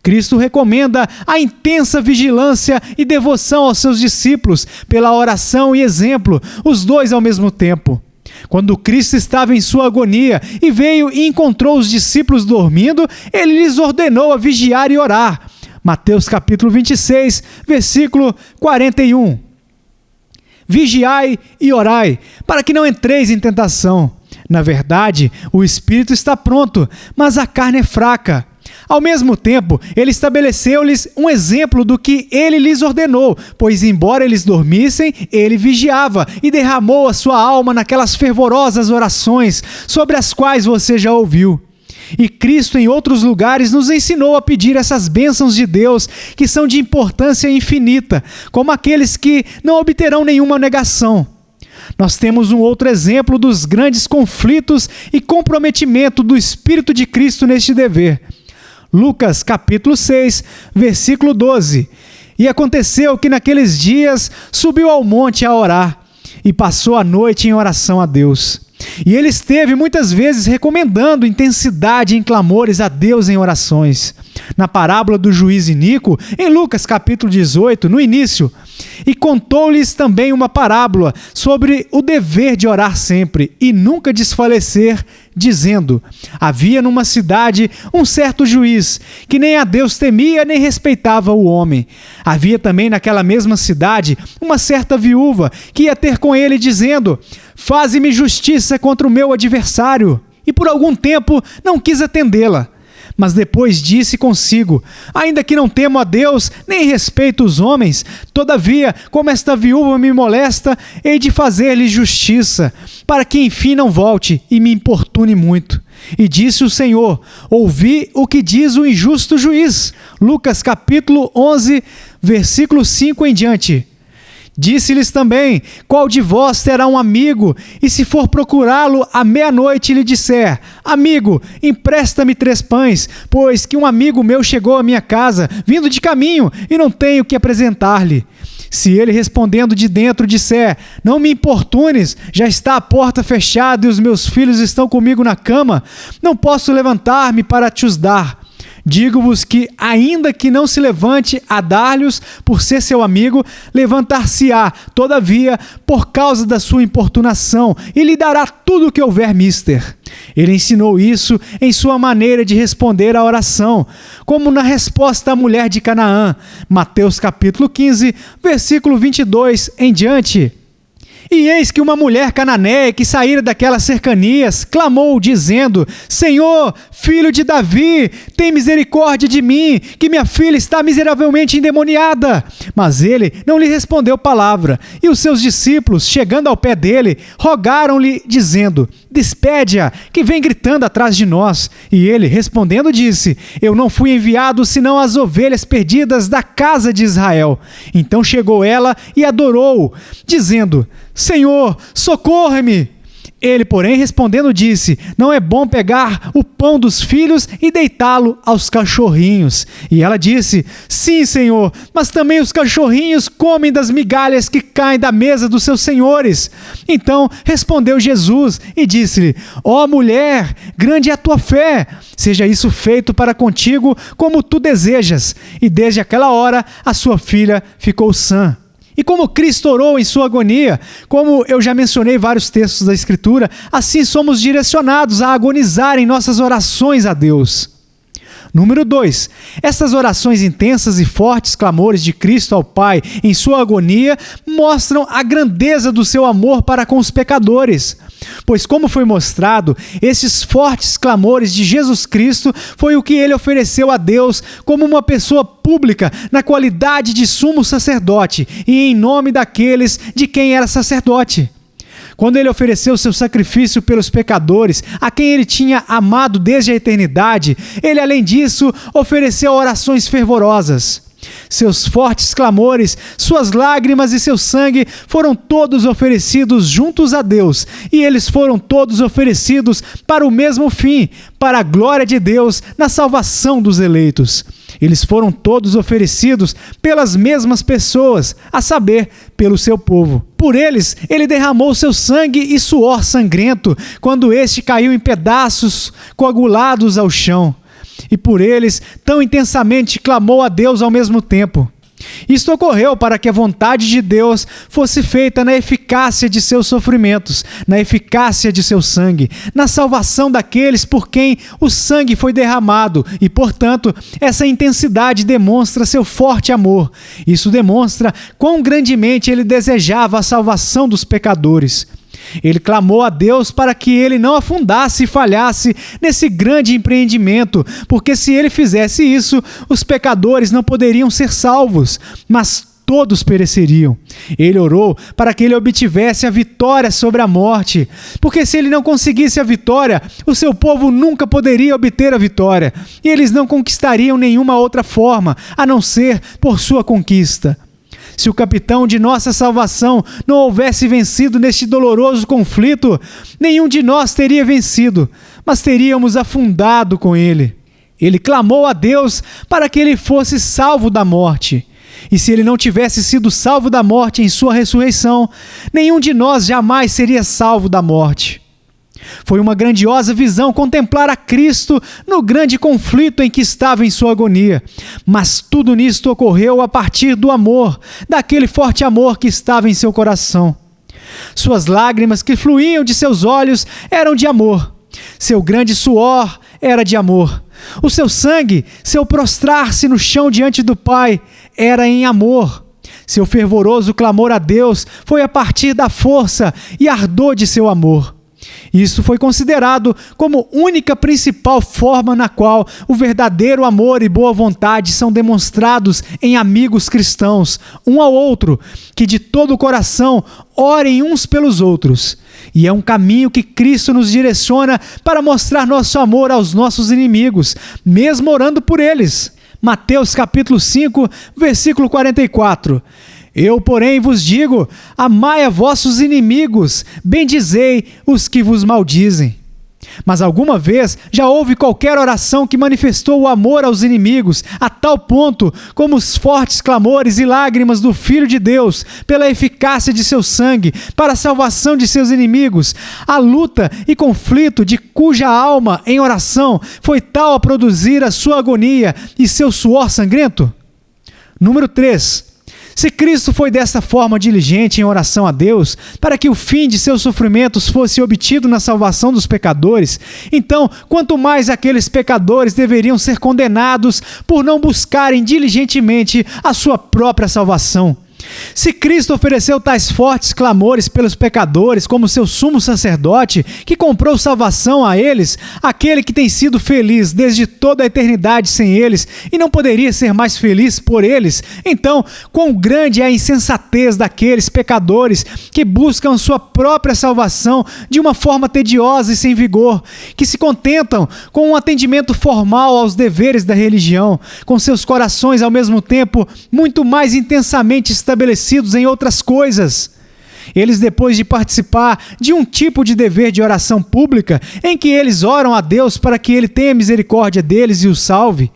Cristo recomenda a intensa vigilância e devoção aos seus discípulos pela oração e exemplo, os dois ao mesmo tempo. Quando Cristo estava em sua agonia e veio e encontrou os discípulos dormindo, ele lhes ordenou a vigiar e orar. Mateus capítulo 26, versículo 41. Vigiai e orai, para que não entreis em tentação. Na verdade, o espírito está pronto, mas a carne é fraca. Ao mesmo tempo, ele estabeleceu-lhes um exemplo do que ele lhes ordenou, pois, embora eles dormissem, ele vigiava e derramou a sua alma naquelas fervorosas orações, sobre as quais você já ouviu. E Cristo, em outros lugares, nos ensinou a pedir essas bênçãos de Deus, que são de importância infinita, como aqueles que não obterão nenhuma negação. Nós temos um outro exemplo dos grandes conflitos e comprometimento do Espírito de Cristo neste dever. Lucas capítulo 6, versículo 12. E aconteceu que naqueles dias subiu ao monte a orar, e passou a noite em oração a Deus. E ele esteve muitas vezes recomendando intensidade em clamores a Deus em orações. Na parábola do juiz iníquo, em Lucas capítulo 18, no início, e contou-lhes também uma parábola sobre o dever de orar sempre e nunca desfalecer, dizendo: havia numa cidade um certo juiz, que nem a Deus temia nem respeitava o homem. Havia também naquela mesma cidade uma certa viúva, que ia ter com ele dizendo: faze-me justiça contra o meu adversário. E por algum tempo não quis atendê-la. Mas depois disse consigo: ainda que não temo a Deus, nem respeito os homens, todavia, como esta viúva me molesta, hei de fazer-lhe justiça, para que enfim não volte e me importune muito. E disse o Senhor: ouvi o que diz o injusto juiz. Lucas capítulo 11, versículo 5 em diante. Disse-lhes também: qual de vós terá um amigo, e se for procurá-lo à meia-noite lhe disser: amigo, empresta-me 3 pães, pois que um amigo meu chegou à minha casa, vindo de caminho, e não tenho que apresentar-lhe. Se ele respondendo de dentro disser: não me importunes, já está a porta fechada e os meus filhos estão comigo na cama, não posso levantar-me para te os dar. Digo-vos que, ainda que não se levante a dar-lhes por ser seu amigo, levantar-se-á, todavia, por causa da sua importunação, e lhe dará tudo o que houver mister. Ele ensinou isso em sua maneira de responder à oração, como na resposta à mulher de Canaã. Mateus capítulo 15, versículo 22 em diante. E eis que uma mulher cananeia que saíra daquelas cercanias clamou, dizendo: Senhor, filho de Davi, tem misericórdia de mim, que minha filha está miseravelmente endemoniada. Mas ele não lhe respondeu palavra. E os seus discípulos, chegando ao pé dele, rogaram-lhe, dizendo: despede-a, que vem gritando atrás de nós. E ele, respondendo, disse: eu não fui enviado senão às ovelhas perdidas da casa de Israel. Então chegou ela e adorou-o, dizendo: Senhor, socorre-me. Ele, porém, respondendo, disse: não é bom pegar o pão dos filhos e deitá-lo aos cachorrinhos. E ela disse: sim, Senhor, mas também os cachorrinhos comem das migalhas que caem da mesa dos seus senhores. Então respondeu Jesus e disse-lhe: ó mulher, grande é a tua fé, seja isso feito para contigo como tu desejas. E desde aquela hora a sua filha ficou sã. E como Cristo orou em sua agonia, como eu já mencionei vários textos da Escritura, assim somos direcionados a agonizar em nossas orações a Deus. Número 2. Essas orações intensas e fortes clamores de Cristo ao Pai em sua agonia mostram a grandeza do seu amor para com os pecadores. Pois, como foi mostrado, esses fortes clamores de Jesus Cristo foi o que ele ofereceu a Deus como uma pessoa pública na qualidade de sumo sacerdote e em nome daqueles de quem era sacerdote. Quando ele ofereceu seu sacrifício pelos pecadores, a quem ele tinha amado desde a eternidade, ele, além disso, ofereceu orações fervorosas. Seus fortes clamores, suas lágrimas e seu sangue foram todos oferecidos juntos a Deus, e eles foram todos oferecidos para o mesmo fim, para a glória de Deus na salvação dos eleitos. Eles foram todos oferecidos pelas mesmas pessoas, a saber, pelo seu povo. Por eles, ele derramou seu sangue e suor sangrento, quando este caiu em pedaços coagulados ao chão. E por eles, tão intensamente clamou a Deus ao mesmo tempo. Isto ocorreu para que a vontade de Deus fosse feita na eficácia de seus sofrimentos, na eficácia de seu sangue, na salvação daqueles por quem o sangue foi derramado e, portanto, essa intensidade demonstra seu forte amor. Isso demonstra quão grandemente ele desejava a salvação dos pecadores. Ele clamou a Deus para que ele não afundasse e falhasse nesse grande empreendimento, porque se ele fizesse isso, os pecadores não poderiam ser salvos, mas todos pereceriam. Ele orou para que ele obtivesse a vitória sobre a morte, porque se ele não conseguisse a vitória, o seu povo nunca poderia obter a vitória, e eles não conquistariam nenhuma outra forma, a não ser por sua conquista. Se o capitão de nossa salvação não houvesse vencido neste doloroso conflito, nenhum de nós teria vencido, mas teríamos afundado com ele. Ele clamou a Deus para que ele fosse salvo da morte. E se ele não tivesse sido salvo da morte em sua ressurreição, nenhum de nós jamais seria salvo da morte. Foi uma grandiosa visão contemplar a Cristo no grande conflito em que estava em sua agonia. Mas tudo nisto ocorreu a partir do amor, daquele forte amor que estava em seu coração. Suas lágrimas que fluíam de seus olhos eram de amor. Seu grande suor era de amor. O seu sangue, seu prostrar-se no chão diante do Pai, era em amor. Seu fervoroso clamor a Deus foi a partir da força e ardor de seu amor. Isso foi considerado como única principal forma na qual o verdadeiro amor e boa vontade são demonstrados em amigos cristãos, um ao outro, que de todo o coração orem uns pelos outros. E é um caminho que Cristo nos direciona para mostrar nosso amor aos nossos inimigos, mesmo orando por eles. Mateus capítulo 5, versículo 44. Eu, porém, vos digo, amai a vossos inimigos, bendizei os que vos maldizem. Mas alguma vez já houve qualquer oração que manifestou o amor aos inimigos, a tal ponto como os fortes clamores e lágrimas do Filho de Deus, pela eficácia de seu sangue, para a salvação de seus inimigos, a luta e conflito de cuja alma em oração foi tal a produzir a sua agonia e seu suor sangrento? Número 3. Se Cristo foi dessa forma diligente em oração a Deus, para que o fim de seus sofrimentos fosse obtido na salvação dos pecadores, então, quanto mais aqueles pecadores deveriam ser condenados por não buscarem diligentemente a sua própria salvação. Se Cristo ofereceu tais fortes clamores pelos pecadores como seu sumo sacerdote, que comprou salvação a eles, aquele que tem sido feliz desde toda a eternidade sem eles e não poderia ser mais feliz por eles, então quão grande é a insensatez daqueles pecadores que buscam sua própria salvação de uma forma tediosa e sem vigor, que se contentam com um atendimento formal aos deveres da religião, com seus corações ao mesmo tempo muito mais intensamente estabelecidos em outras coisas. Eles, depois de participar de um tipo de dever de oração pública, em que eles oram a Deus para que Ele tenha misericórdia deles e os salve,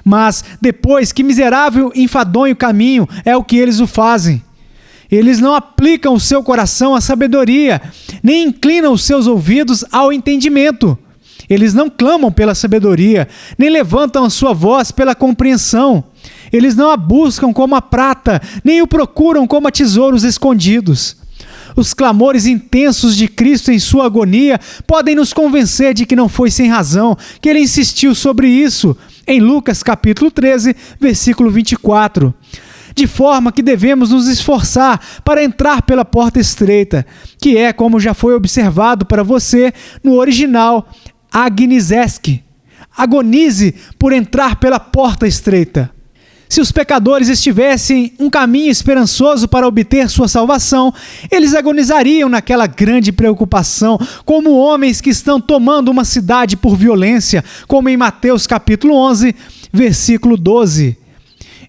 mas depois que miserável e enfadonho caminho é o que eles o fazem. Eles não aplicam o seu coração à sabedoria, nem inclinam os seus ouvidos ao entendimento. Eles não clamam pela sabedoria, nem levantam a sua voz pela compreensão. Eles não a buscam como a prata, nem o procuram como a tesouros escondidos. Os clamores intensos de Cristo em sua agonia podem nos convencer de que não foi sem razão que ele insistiu sobre isso, em Lucas capítulo 13, versículo 24. De forma que devemos nos esforçar para entrar pela porta estreita, que é, como já foi observado para você, no original, agnizeski. Agonize por entrar pela porta estreita. Se os pecadores estivessem um caminho esperançoso para obter sua salvação, eles agonizariam naquela grande preocupação, como homens que estão tomando uma cidade por violência, como em Mateus capítulo 11, versículo 12.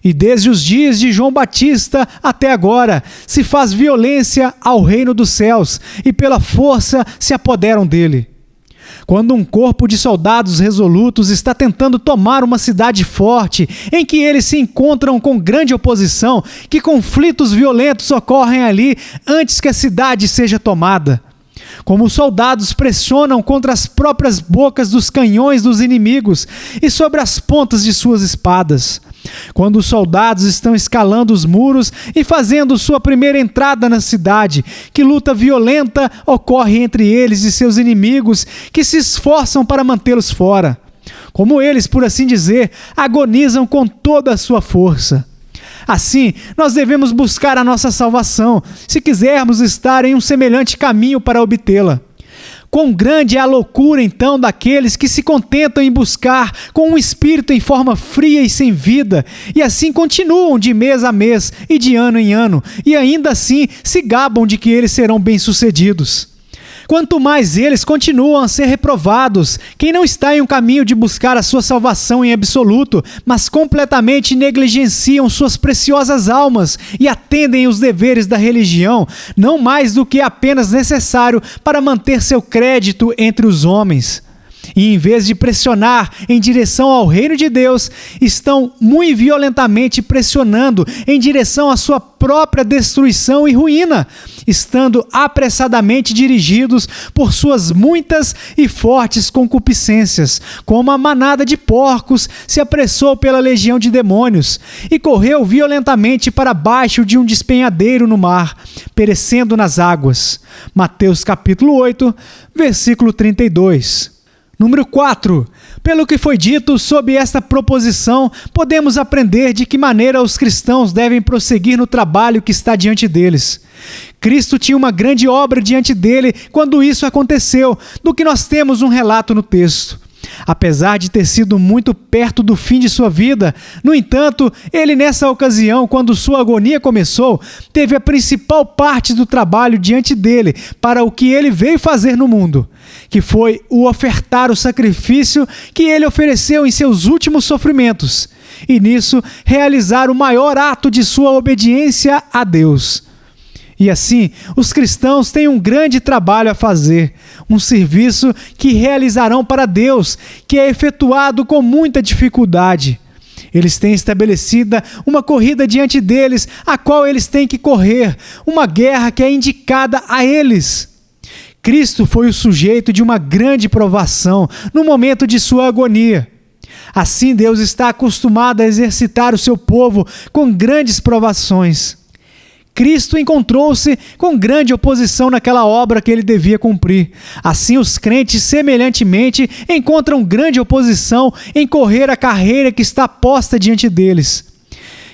E desde os dias de João Batista até agora, se faz violência ao reino dos céus, e pela força se apoderam dele. Quando um corpo de soldados resolutos está tentando tomar uma cidade forte, em que eles se encontram com grande oposição, que conflitos violentos ocorrem ali antes que a cidade seja tomada. Como os soldados pressionam contra as próprias bocas dos canhões dos inimigos e sobre as pontas de suas espadas. Quando os soldados estão escalando os muros e fazendo sua primeira entrada na cidade, que luta violenta ocorre entre eles e seus inimigos, que se esforçam para mantê-los fora. Como eles, por assim dizer, agonizam com toda a sua força. Assim, nós devemos buscar a nossa salvação, se quisermos estar em um semelhante caminho para obtê-la. Quão grande é a loucura, então, daqueles que se contentam em buscar com um espírito em forma fria e sem vida, e assim continuam de mês a mês e de ano em ano, e ainda assim se gabam de que eles serão bem-sucedidos. Quanto mais eles continuam a ser reprovados, quem não está em um caminho de buscar a sua salvação em absoluto, mas completamente negligenciam suas preciosas almas e atendem os deveres da religião, não mais do que é apenas necessário para manter seu crédito entre os homens. E em vez de pressionar em direção ao reino de Deus, estão muito violentamente pressionando em direção à sua própria destruição e ruína, estando apressadamente dirigidos por suas muitas e fortes concupiscências, como a manada de porcos se apressou pela legião de demônios e correu violentamente para baixo de um despenhadeiro no mar, perecendo nas águas. Mateus capítulo 8, versículo 32. Número 4. Pelo que foi dito sob esta proposição, podemos aprender de que maneira os cristãos devem prosseguir no trabalho que está diante deles. Cristo tinha uma grande obra diante dele quando isso aconteceu, do que nós temos um relato no texto. Apesar de ter sido muito perto do fim de sua vida, no entanto, ele nessa ocasião, quando sua agonia começou, teve a principal parte do trabalho diante dele para o que ele veio fazer no mundo, que foi o ofertar o sacrifício que ele ofereceu em seus últimos sofrimentos, e nisso realizar o maior ato de sua obediência a Deus. E assim, os cristãos têm um grande trabalho a fazer, um serviço que realizarão para Deus, que é efetuado com muita dificuldade. Eles têm estabelecida uma corrida diante deles, a qual eles têm que correr, uma guerra que é indicada a eles. Cristo foi o sujeito de uma grande provação no momento de sua agonia. Assim, Deus está acostumado a exercitar o seu povo com grandes provações. Cristo encontrou-se com grande oposição naquela obra que ele devia cumprir. Assim, os crentes, semelhantemente, encontram grande oposição em correr a carreira que está posta diante deles.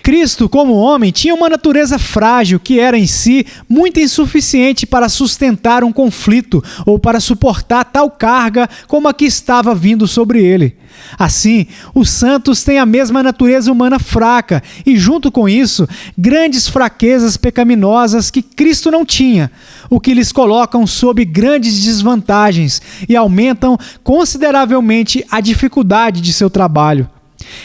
Cristo, como homem, tinha uma natureza frágil que era em si muito insuficiente para sustentar um conflito ou para suportar tal carga como a que estava vindo sobre ele. Assim, os santos têm a mesma natureza humana fraca e, junto com isso, grandes fraquezas pecaminosas que Cristo não tinha, o que lhes colocam sob grandes desvantagens e aumentam consideravelmente a dificuldade de seu trabalho.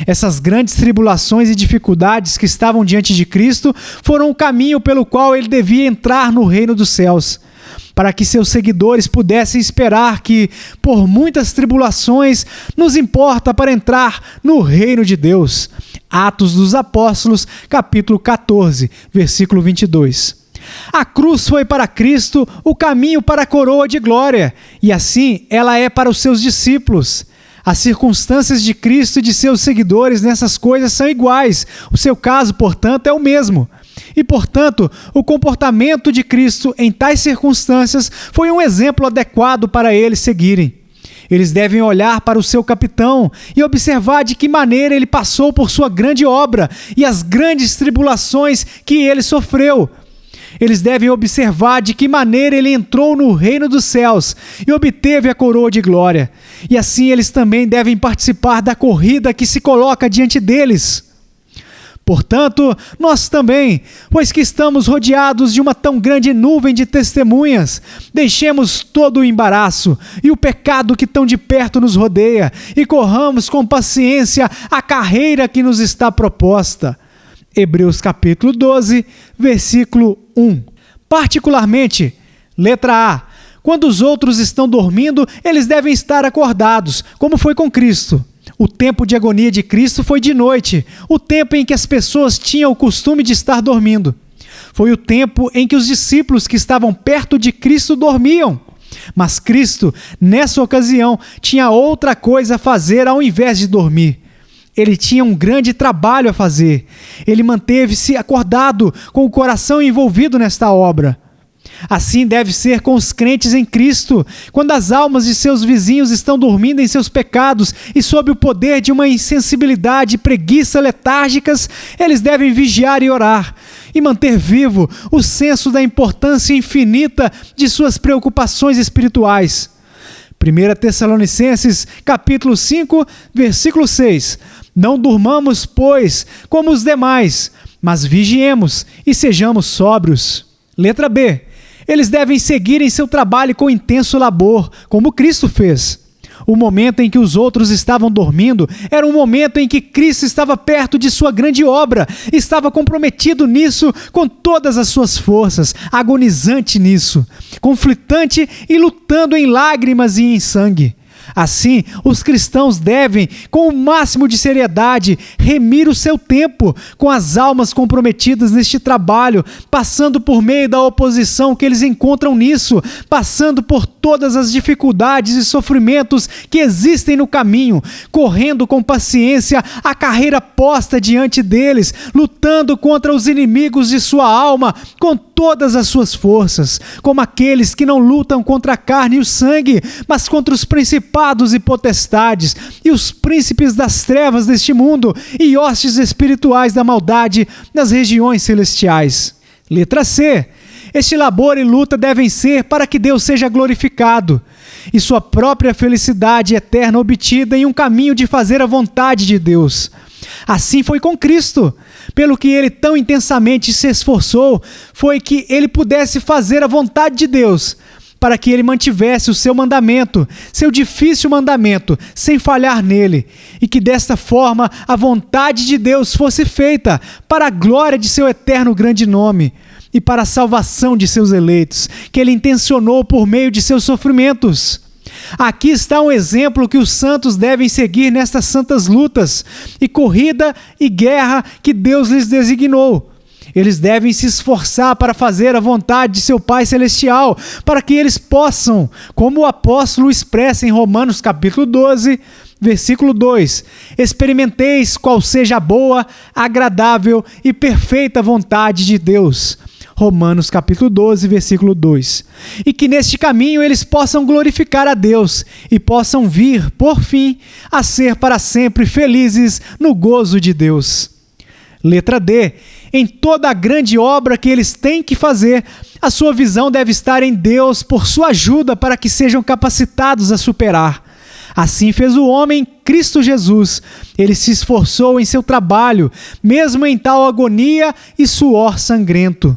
Essas grandes tribulações e dificuldades que estavam diante de Cristo foram o caminho pelo qual ele devia entrar no reino dos céus, para que seus seguidores pudessem esperar que, por muitas tribulações, nos importa para entrar no reino de Deus. Atos dos Apóstolos, capítulo 14, versículo 22. A cruz foi para Cristo o caminho para a coroa de glória, e assim ela é para os seus discípulos. As circunstâncias de Cristo e de seus seguidores nessas coisas são iguais. O seu caso, portanto, é o mesmo. E, portanto, o comportamento de Cristo em tais circunstâncias foi um exemplo adequado para eles seguirem. Eles devem olhar para o seu capitão e observar de que maneira ele passou por sua grande obra e as grandes tribulações que ele sofreu. Eles devem observar de que maneira ele entrou no reino dos céus e obteve a coroa de glória. E assim eles também devem participar da corrida que se coloca diante deles. Portanto, nós também, pois que estamos rodeados de uma tão grande nuvem de testemunhas, deixemos todo o embaraço e o pecado que tão de perto nos rodeia e corramos com paciência a carreira que nos está proposta. Hebreus capítulo 12, versículo 1. Particularmente, letra A. Quando os outros estão dormindo, eles devem estar acordados, como foi com Cristo. O tempo de agonia de Cristo foi de noite, o tempo em que as pessoas tinham o costume de estar dormindo. Foi o tempo em que os discípulos que estavam perto de Cristo dormiam. Mas Cristo, nessa ocasião, tinha outra coisa a fazer ao invés de dormir. Ele tinha um grande trabalho a fazer. Ele manteve-se acordado, com o coração envolvido nesta obra. Assim deve ser com os crentes em Cristo. Quando as almas de seus vizinhos estão dormindo em seus pecados e sob o poder de uma insensibilidade e preguiça letárgicas, eles devem vigiar e orar, e manter vivo o senso da importância infinita de suas preocupações espirituais. 1 Tessalonicenses, capítulo 5, versículo 6. Não durmamos, pois, como os demais, mas vigiemos e sejamos sóbrios. Letra B. Eles devem seguir em seu trabalho com intenso labor, como Cristo fez. O momento em que os outros estavam dormindo era um momento em que Cristo estava perto de sua grande obra, estava comprometido nisso com todas as suas forças, agonizante nisso, conflitante e lutando em lágrimas e em sangue. Assim, os cristãos devem, com o máximo de seriedade, remir o seu tempo com as almas comprometidas neste trabalho, passando por meio da oposição que eles encontram nisso, passando por todas as dificuldades e sofrimentos que existem no caminho, correndo com paciência a carreira posta diante deles, lutando contra os inimigos de sua alma com todas as suas forças, como aqueles que não lutam contra a carne e o sangue, mas contra os principados e potestades, e os príncipes das trevas deste mundo, e hostes espirituais da maldade nas regiões celestiais. Letra C. Este labor e luta devem ser para que Deus seja glorificado e sua própria felicidade eterna obtida em um caminho de fazer a vontade de Deus. Assim foi com Cristo. Pelo que ele tão intensamente se esforçou, foi que ele pudesse fazer a vontade de Deus, para que ele mantivesse o seu mandamento, seu difícil mandamento, sem falhar nele, e que desta forma a vontade de Deus fosse feita para a glória de seu eterno grande nome e para a salvação de seus eleitos, que ele intencionou por meio de seus sofrimentos. Aqui está um exemplo que os santos devem seguir nestas santas lutas e corrida e guerra que Deus lhes designou. Eles devem se esforçar para fazer a vontade de seu Pai Celestial, para que eles possam, como o apóstolo expressa em Romanos capítulo 12, versículo 2, experimenteis qual seja a boa, agradável e perfeita vontade de Deus. Romanos capítulo 12, versículo 2. E que neste caminho eles possam glorificar a Deus e possam vir, por fim, a ser para sempre felizes no gozo de Deus. Letra D. Em toda a grande obra que eles têm que fazer, a sua visão deve estar em Deus por sua ajuda para que sejam capacitados a superar. Assim fez o homem Cristo Jesus. Ele se esforçou em seu trabalho, mesmo em tal agonia e suor sangrento.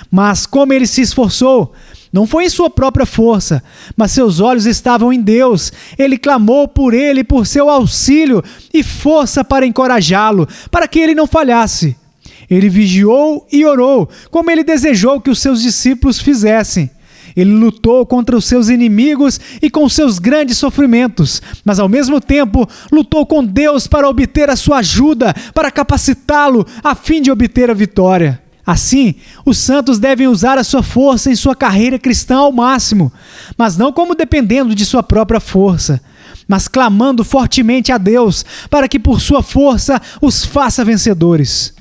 Mas como ele se esforçou, não foi em sua própria força, mas seus olhos estavam em Deus. Ele clamou por ele, por seu auxílio e força para encorajá-lo, para que ele não falhasse. Ele vigiou e orou, como ele desejou que os seus discípulos fizessem. Ele lutou contra os seus inimigos e com seus grandes sofrimentos, mas ao mesmo tempo lutou com Deus para obter a sua ajuda, para capacitá-lo a fim de obter a vitória. Assim, os santos devem usar a sua força em sua carreira cristã ao máximo, mas não como dependendo de sua própria força, mas clamando fortemente a Deus para que por sua força os faça vencedores.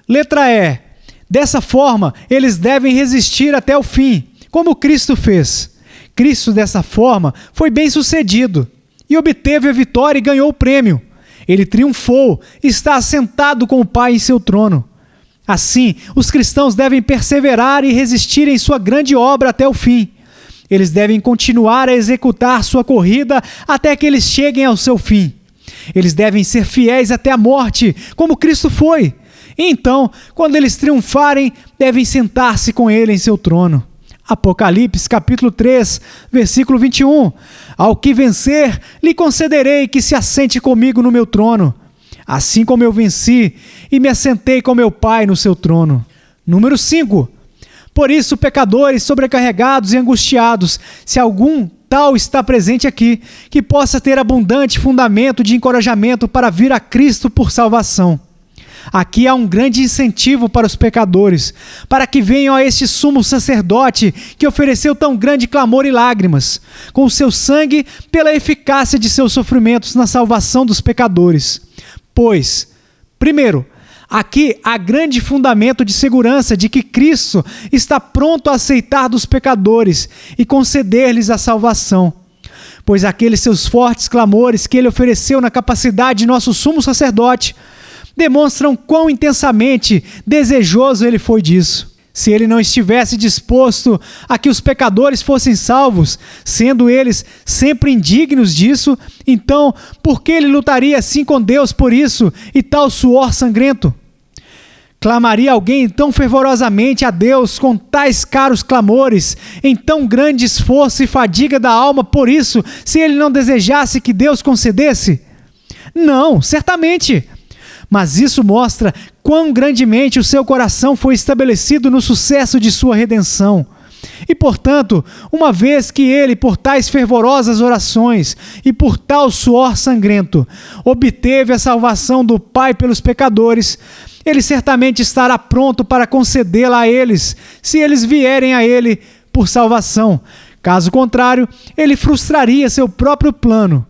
Letra E. Dessa forma, eles devem resistir até o fim, como Cristo fez. Cristo, dessa forma, foi bem-sucedido e obteve a vitória e ganhou o prêmio. Ele triunfou e está assentado com o Pai em seu trono. Assim, os cristãos devem perseverar e resistir em sua grande obra até o fim. Eles devem continuar a executar sua corrida até que eles cheguem ao seu fim. Eles devem ser fiéis até a morte, como Cristo foi. E então, quando eles triunfarem, devem sentar-se com ele em seu trono. Apocalipse capítulo 3, versículo 21. Ao que vencer, lhe concederei que se assente comigo no meu trono, assim como eu venci e me assentei com meu Pai no seu trono. Número 5. Por isso, pecadores sobrecarregados e angustiados, se algum tal está presente aqui, que possa ter abundante fundamento de encorajamento para vir a Cristo por salvação. Aqui há um grande incentivo para os pecadores, para que venham a este sumo sacerdote que ofereceu tão grande clamor e lágrimas, com o seu sangue pela eficácia de seus sofrimentos na salvação dos pecadores. Pois, primeiro, aqui há grande fundamento de segurança de que Cristo está pronto a aceitar dos pecadores e conceder-lhes a salvação. Pois aqueles seus fortes clamores que ele ofereceu na capacidade de nosso sumo sacerdote demonstram quão intensamente desejoso ele foi disso. Se ele não estivesse disposto a que os pecadores fossem salvos, sendo eles sempre indignos disso, então por que ele lutaria assim com Deus por isso e tal suor sangrento? Clamaria alguém tão fervorosamente a Deus com tais caros clamores, em tão grande esforço e fadiga da alma por isso, se ele não desejasse que Deus concedesse? Não, certamente. Mas isso mostra quão grandemente o seu coração foi estabelecido no sucesso de sua redenção. E, portanto, uma vez que ele, por tais fervorosas orações e por tal suor sangrento, obteve a salvação do Pai pelos pecadores, ele certamente estará pronto para concedê-la a eles, se eles vierem a ele por salvação. Caso contrário, ele frustraria seu próprio plano.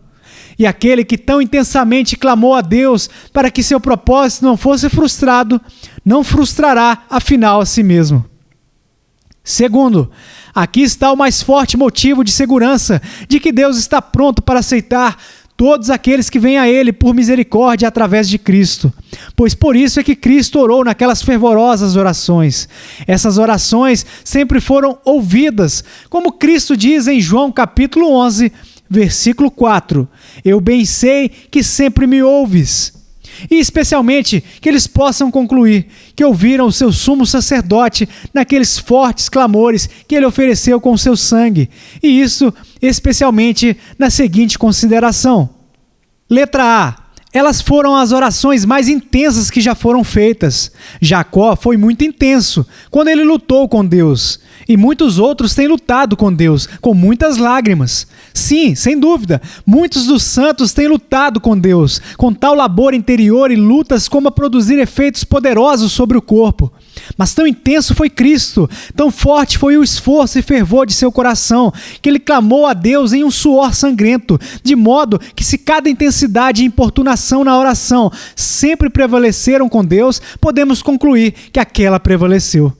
E aquele que tão intensamente clamou a Deus para que seu propósito não fosse frustrado, não frustrará afinal a si mesmo. Segundo, aqui está o mais forte motivo de segurança de que Deus está pronto para aceitar todos aqueles que vêm a Ele por misericórdia através de Cristo. Pois por isso é que Cristo orou naquelas fervorosas orações. Essas orações sempre foram ouvidas, como Cristo diz em João capítulo 11, versículo 4. Eu bem sei que sempre me ouves. E especialmente que eles possam concluir que ouviram o seu sumo sacerdote naqueles fortes clamores que ele ofereceu com o seu sangue. E isso especialmente na seguinte consideração. Letra A. Elas foram as orações mais intensas que já foram feitas. Jacó foi muito intenso quando ele lutou com Deus. E muitos outros têm lutado com Deus, com muitas lágrimas. Sim, sem dúvida, muitos dos santos têm lutado com Deus, com tal labor interior e lutas como a produzir efeitos poderosos sobre o corpo. Mas tão intenso foi Cristo, tão forte foi o esforço e fervor de seu coração, que ele clamou a Deus em um suor sangrento, de modo que se cada intensidade e importunação na oração sempre prevaleceram com Deus, podemos concluir que aquela prevaleceu.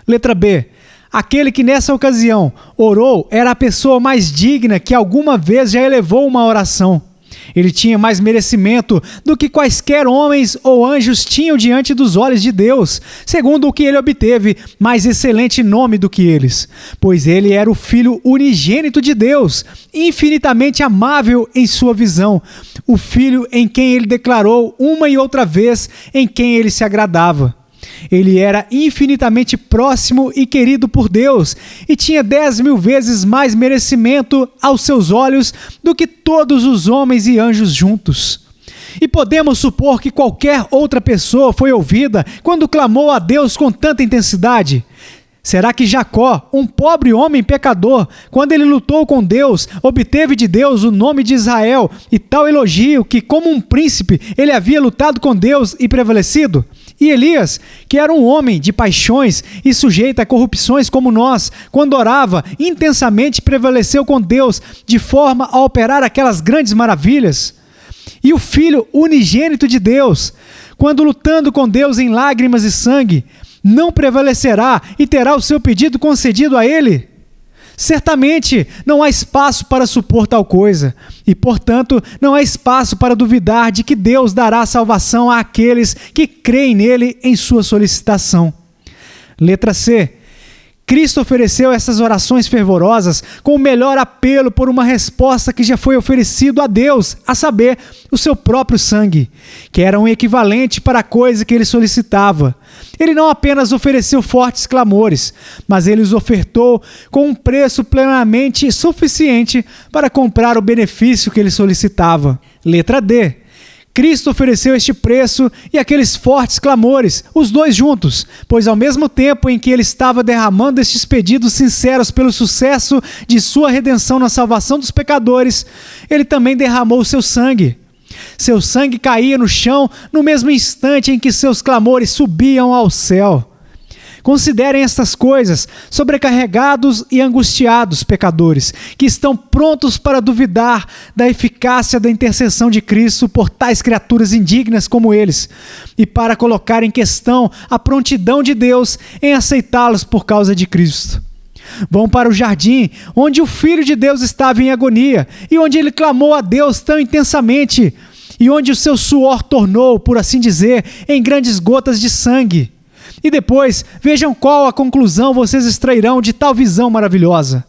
Letra B. Aquele que nessa ocasião orou era a pessoa mais digna que alguma vez já elevou uma oração. Ele tinha mais merecimento do que quaisquer homens ou anjos tinham diante dos olhos de Deus, segundo o que ele obteve, mais excelente nome do que eles, pois ele era o Filho unigênito de Deus, infinitamente amável em sua visão, o Filho em quem ele declarou uma e outra vez em quem ele se agradava. Ele era infinitamente próximo e querido por Deus e tinha 10.000 vezes mais merecimento aos seus olhos do que todos os homens e anjos juntos. E podemos supor que qualquer outra pessoa foi ouvida quando clamou a Deus com tanta intensidade? Será que Jacó, um pobre homem pecador, quando ele lutou com Deus, obteve de Deus o nome de Israel e tal elogio que, como um príncipe, ele havia lutado com Deus e prevalecido? E Elias, que era um homem de paixões e sujeito a corrupções como nós, quando orava intensamente prevaleceu com Deus de forma a operar aquelas grandes maravilhas? E o Filho unigênito de Deus, quando lutando com Deus em lágrimas e sangue, não prevalecerá e terá o seu pedido concedido a ele? Certamente não há espaço para supor tal coisa, e portanto não há espaço para duvidar de que Deus dará salvação àqueles que creem nele em sua solicitação. Letra C. Cristo ofereceu essas orações fervorosas com o melhor apelo por uma resposta que já foi oferecido a Deus, a saber, o seu próprio sangue, que era um equivalente para a coisa que ele solicitava. Ele não apenas ofereceu fortes clamores, mas ele os ofertou com um preço plenamente suficiente para comprar o benefício que ele solicitava. Letra D. Cristo ofereceu este preço e aqueles fortes clamores, os dois juntos, pois ao mesmo tempo em que ele estava derramando estes pedidos sinceros pelo sucesso de sua redenção na salvação dos pecadores, ele também derramou o seu sangue. Seu sangue caía no chão no mesmo instante em que seus clamores subiam ao céu. Considerem estas coisas, sobrecarregados e angustiados pecadores, que estão prontos para duvidar da eficácia da intercessão de Cristo por tais criaturas indignas como eles, e para colocar em questão a prontidão de Deus em aceitá-los por causa de Cristo. Vão para o jardim, onde o Filho de Deus estava em agonia, e onde ele clamou a Deus tão intensamente, e onde o seu suor tornou, por assim dizer, em grandes gotas de sangue. E depois, vejam qual a conclusão vocês extrairão de tal visão maravilhosa.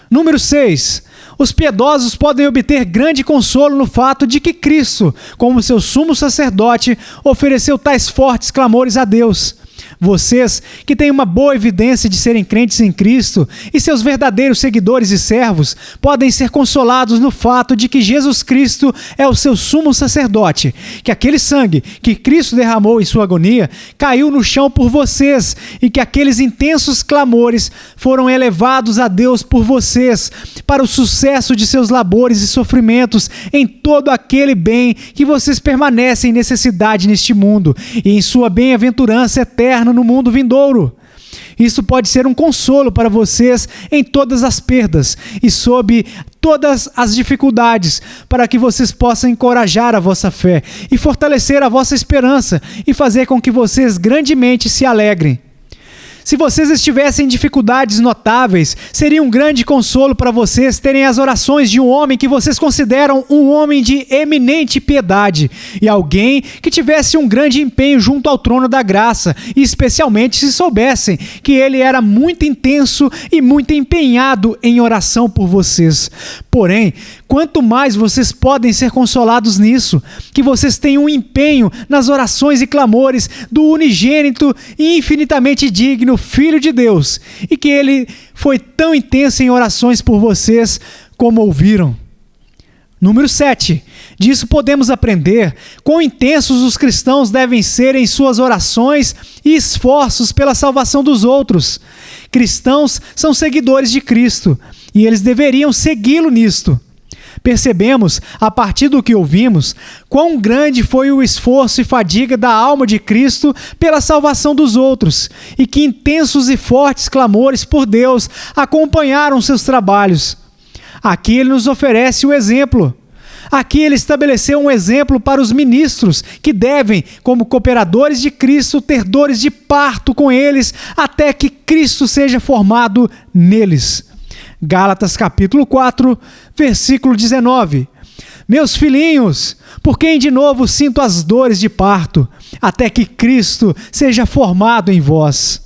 Número 6. Os piedosos podem obter grande consolo no fato de que Cristo, como seu sumo sacerdote, ofereceu tais fortes clamores a Deus. Vocês, que têm uma boa evidência de serem crentes em Cristo e seus verdadeiros seguidores e servos, podem ser consolados no fato de que Jesus Cristo é o seu sumo sacerdote, que aquele sangue que Cristo derramou em sua agonia caiu no chão por vocês e que aqueles intensos clamores foram elevados a Deus por vocês para o sucesso de seus labores e sofrimentos em todo aquele bem que vocês permanecem em necessidade neste mundo e em sua bem-aventurança eterna no mundo vindouro. Isso pode ser um consolo para vocês em todas as perdas e sob todas as dificuldades, para que vocês possam encorajar a vossa fé e fortalecer a vossa esperança e fazer com que vocês grandemente se alegrem. Se vocês estivessem em dificuldades notáveis, seria um grande consolo para vocês terem as orações de um homem que vocês consideram um homem de eminente piedade e alguém que tivesse um grande empenho junto ao trono da graça, e especialmente se soubessem que ele era muito intenso e muito empenhado em oração por vocês. Porém, quanto mais vocês podem ser consolados nisso, que vocês têm um empenho nas orações e clamores do unigênito e infinitamente digno Filho de Deus, e que ele foi tão intenso em orações por vocês como ouviram. Número 7. Disso podemos aprender quão intensos os cristãos devem ser em suas orações e esforços pela salvação dos outros. Cristãos são seguidores de Cristo, e eles deveriam segui-lo nisto. Percebemos, a partir do que ouvimos, quão grande foi o esforço e fadiga da alma de Cristo pela salvação dos outros, e que intensos e fortes clamores por Deus acompanharam seus trabalhos. Aqui ele nos oferece o exemplo. Aqui ele estabeleceu um exemplo para os ministros, que devem, como cooperadores de Cristo, ter dores de parto com eles, até que Cristo seja formado neles. Gálatas capítulo 4, versículo 19. Meus filhinhos, por quem de novo sinto as dores de parto, até que Cristo seja formado em vós.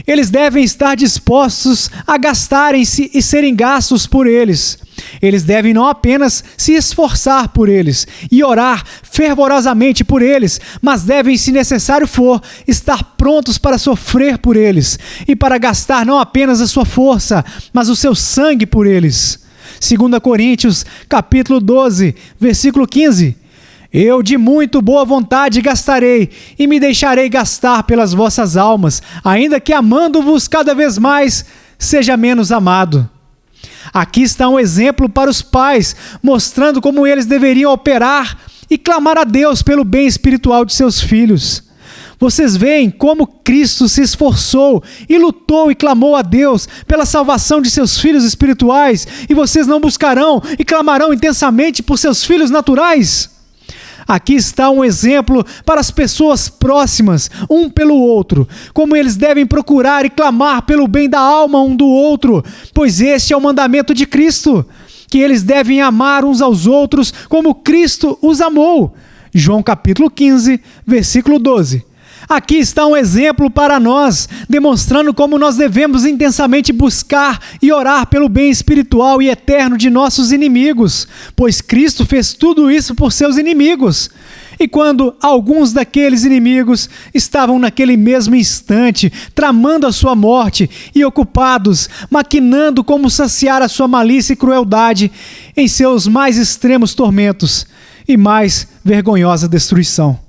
Eles devem estar dispostos a gastarem-se e serem gastos por eles. Eles devem não apenas se esforçar por eles e orar fervorosamente por eles, mas devem, se necessário for, estar prontos para sofrer por eles e para gastar não apenas a sua força, mas o seu sangue por eles. 2 Coríntios, capítulo 12, versículo 15. Eu de muito boa vontade gastarei e me deixarei gastar pelas vossas almas, ainda que amando-vos cada vez mais, seja menos amado. Aqui está um exemplo para os pais, mostrando como eles deveriam operar e clamar a Deus pelo bem espiritual de seus filhos. Vocês veem como Cristo se esforçou e lutou e clamou a Deus pela salvação de seus filhos espirituais, e vocês não buscarão e clamarão intensamente por seus filhos naturais? Aqui está um exemplo para as pessoas próximas, um pelo outro, como eles devem procurar e clamar pelo bem da alma um do outro, pois este é o mandamento de Cristo, que eles devem amar uns aos outros como Cristo os amou. João capítulo 15, versículo 12. Aqui está um exemplo para nós, demonstrando como nós devemos intensamente buscar e orar pelo bem espiritual e eterno de nossos inimigos, pois Cristo fez tudo isso por seus inimigos. E quando alguns daqueles inimigos estavam naquele mesmo instante tramando a sua morte e ocupados, maquinando como saciar a sua malícia e crueldade em seus mais extremos tormentos e mais vergonhosa destruição.